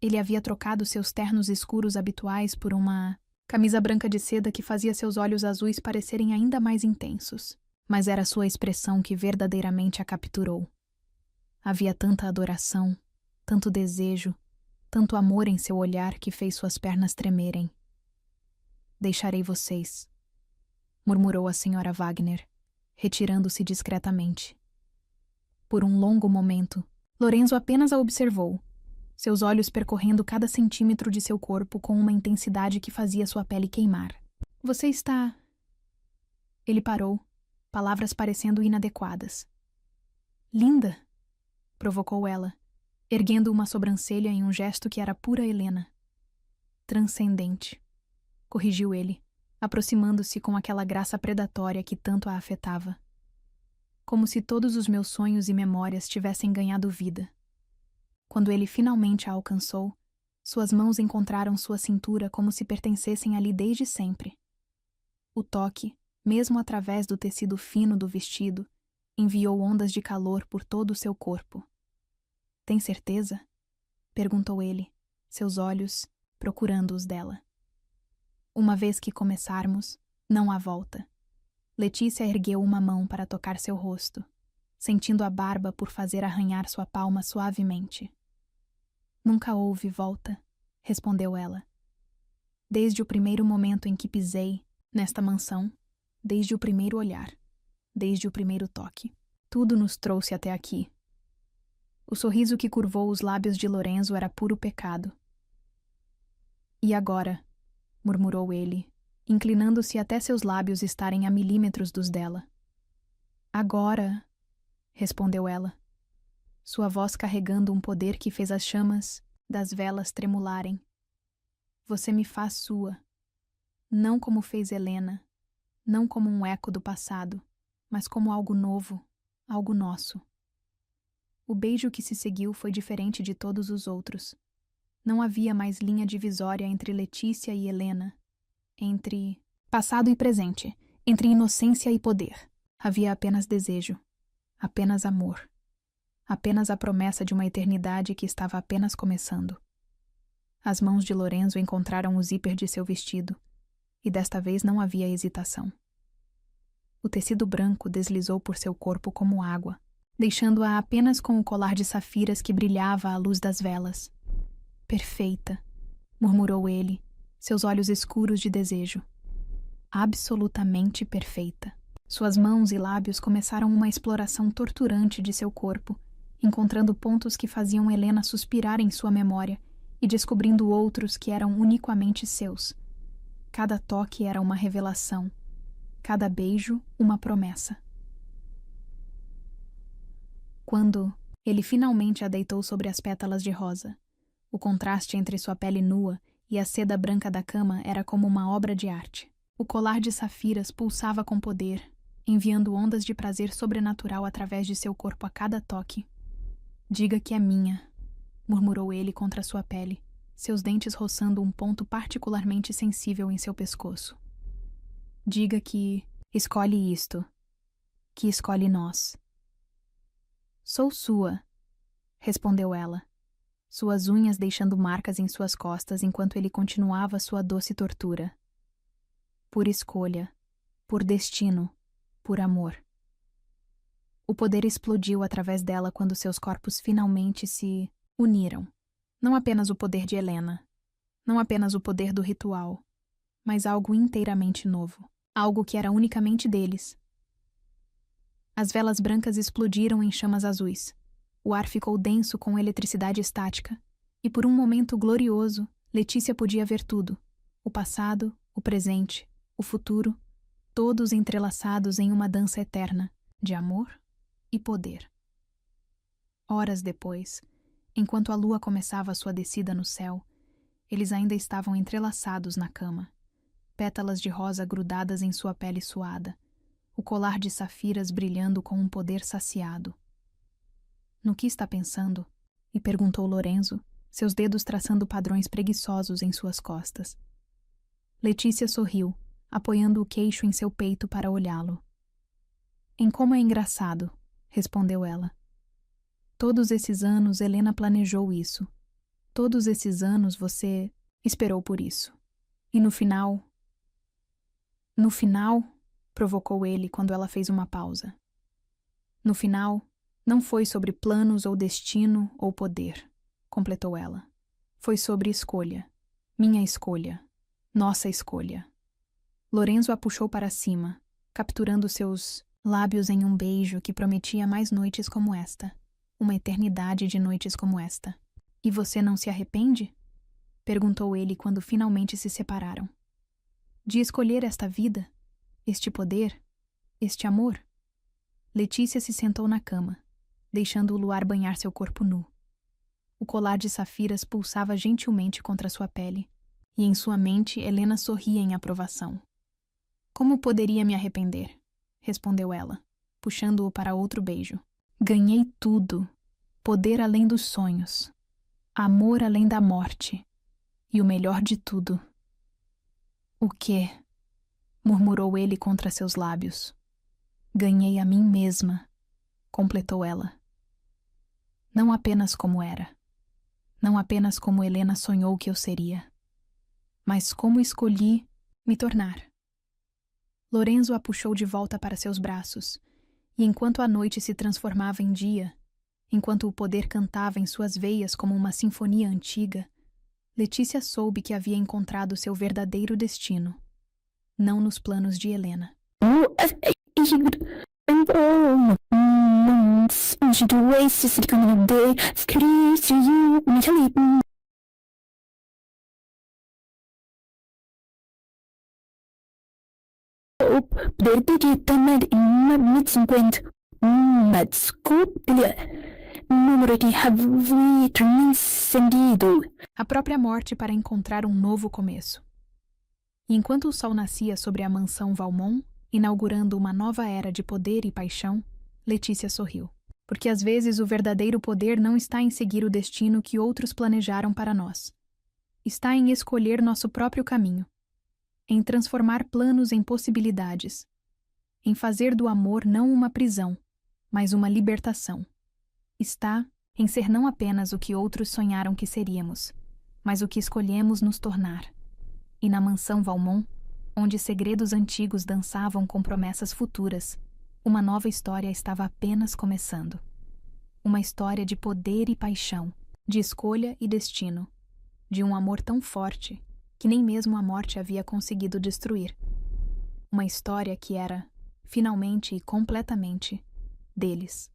Ele havia trocado seus ternos escuros habituais por uma camisa branca de seda que fazia seus olhos azuis parecerem ainda mais intensos, mas era sua expressão que verdadeiramente a capturou. Havia tanta adoração, tanto desejo, tanto amor em seu olhar que fez suas pernas tremerem. Deixarei vocês, murmurou a senhora Wagner, retirando-se discretamente. Por um longo momento, Lorenzo apenas a observou, seus olhos percorrendo cada centímetro de seu corpo com uma intensidade que fazia sua pele queimar. Você está... Ele parou, palavras parecendo inadequadas. Linda, provocou ela, erguendo uma sobrancelha em um gesto que era pura Helena. Transcendente, corrigiu ele, aproximando-se com aquela graça predatória que tanto a afetava. Como se todos os meus sonhos e memórias tivessem ganhado vida. Quando ele finalmente a alcançou, suas mãos encontraram sua cintura como se pertencessem ali desde sempre. O toque, mesmo através do tecido fino do vestido, enviou ondas de calor por todo o seu corpo. Tem certeza? Perguntou ele, seus olhos procurando os dela. Uma vez que começarmos, não há volta. Letícia ergueu uma mão para tocar seu rosto, sentindo a barba por fazer arranhar sua palma suavemente. Nunca houve volta, respondeu ela. Desde o primeiro momento em que pisei nesta mansão, desde o primeiro olhar, desde o primeiro toque, tudo nos trouxe até aqui. O sorriso que curvou os lábios de Lorenzo era puro pecado. E agora, murmurou ele, inclinando-se até seus lábios estarem a milímetros dos dela. Agora, respondeu ela, sua voz carregando um poder que fez as chamas das velas tremularem. Você me faz sua, não como fez Helena, não como um eco do passado, mas como algo novo, algo nosso. O beijo que se seguiu foi diferente de todos os outros. Não havia mais linha divisória entre Letícia e Helena, entre passado e presente, entre inocência e poder. Havia apenas desejo, apenas amor, apenas a promessa de uma eternidade que estava apenas começando. As mãos de Lorenzo encontraram o zíper de seu vestido, e desta vez não havia hesitação. O tecido branco deslizou por seu corpo como água, deixando-a apenas com o colar de safiras que brilhava à luz das velas. Perfeita, murmurou ele, seus olhos escuros de desejo. Absolutamente perfeita. Suas mãos e lábios começaram uma exploração torturante de seu corpo, encontrando pontos que faziam Helena suspirar em sua memória e descobrindo outros que eram unicamente seus. Cada toque era uma revelação, cada beijo uma promessa. Quando ele finalmente a deitou sobre as pétalas de rosa, o contraste entre sua pele nua e a seda branca da cama era como uma obra de arte. O colar de safiras pulsava com poder, enviando ondas de prazer sobrenatural através de seu corpo a cada toque. Diga que é minha, murmurou ele contra sua pele, seus dentes roçando um ponto particularmente sensível em seu pescoço. Diga que escolhe isto, que escolhe nós. Sou sua, respondeu ela, suas unhas deixando marcas em suas costas enquanto ele continuava sua doce tortura. Por escolha, por destino, por amor. O poder explodiu através dela quando seus corpos finalmente se uniram. Não apenas o poder de Helena, não apenas o poder do ritual, mas algo inteiramente novo, algo que era unicamente deles. As velas brancas explodiram em chamas azuis. O ar ficou denso com eletricidade estática, e por um momento glorioso, Letícia podia ver tudo: o passado, o presente, o futuro, todos entrelaçados em uma dança eterna de amor e poder. Horas depois, enquanto a lua começava sua descida no céu, eles ainda estavam entrelaçados na cama, pétalas de rosa grudadas em sua pele suada, o colar de safiras brilhando com um poder saciado. No que está pensando? E perguntou Lorenzo, seus dedos traçando padrões preguiçosos em suas costas. Letícia sorriu, apoiando o queixo em seu peito para olhá-lo. Em como é engraçado, respondeu ela. Todos esses anos Helena planejou isso. Todos esses anos você esperou por isso. E no final, provocou ele quando ela fez uma pausa. No final, não foi sobre planos ou destino ou poder, completou ela. Foi sobre escolha. Minha escolha. Nossa escolha. Lorenzo a puxou para cima, capturando seus lábios em um beijo que prometia mais noites como esta. Uma eternidade de noites como esta. E você não se arrepende? Perguntou ele quando finalmente se separaram. De escolher esta vida? Este poder? Este amor? Letícia se sentou na cama, deixando o luar banhar seu corpo nu. O colar de safiras pulsava gentilmente contra sua pele, e em sua mente Helena sorria em aprovação. Como poderia me arrepender? Respondeu ela, puxando-o para outro beijo. Ganhei tudo. Poder além dos sonhos. Amor além da morte. E o melhor de tudo. O quê? Murmurou ele contra seus lábios. Ganhei a mim mesma, completou ela. Não apenas como era. Não apenas como Helena sonhou que eu seria. Mas como escolhi me tornar. Lorenzo a puxou de volta para seus braços, e enquanto a noite se transformava em dia, enquanto o poder cantava em suas veias como uma sinfonia antiga, Letícia soube que havia encontrado seu verdadeiro destino, não nos planos de Helena. Poder digitar em 50 número de have transcendido. A própria morte para encontrar um novo começo. E enquanto o sol nascia sobre a mansão Valmont, inaugurando uma nova era de poder e paixão, Letícia sorriu. Porque às vezes o verdadeiro poder não está em seguir o destino que outros planejaram para nós. Está em escolher nosso próprio caminho. Em transformar planos em possibilidades. Em fazer do amor não uma prisão, mas uma libertação. Está em ser não apenas o que outros sonharam que seríamos, mas o que escolhemos nos tornar. E na mansão Valmont, onde segredos antigos dançavam com promessas futuras, uma nova história estava apenas começando. Uma história de poder e paixão, de escolha e destino, de um amor tão forte que nem mesmo a morte havia conseguido destruir. Uma história que era, finalmente e completamente, deles.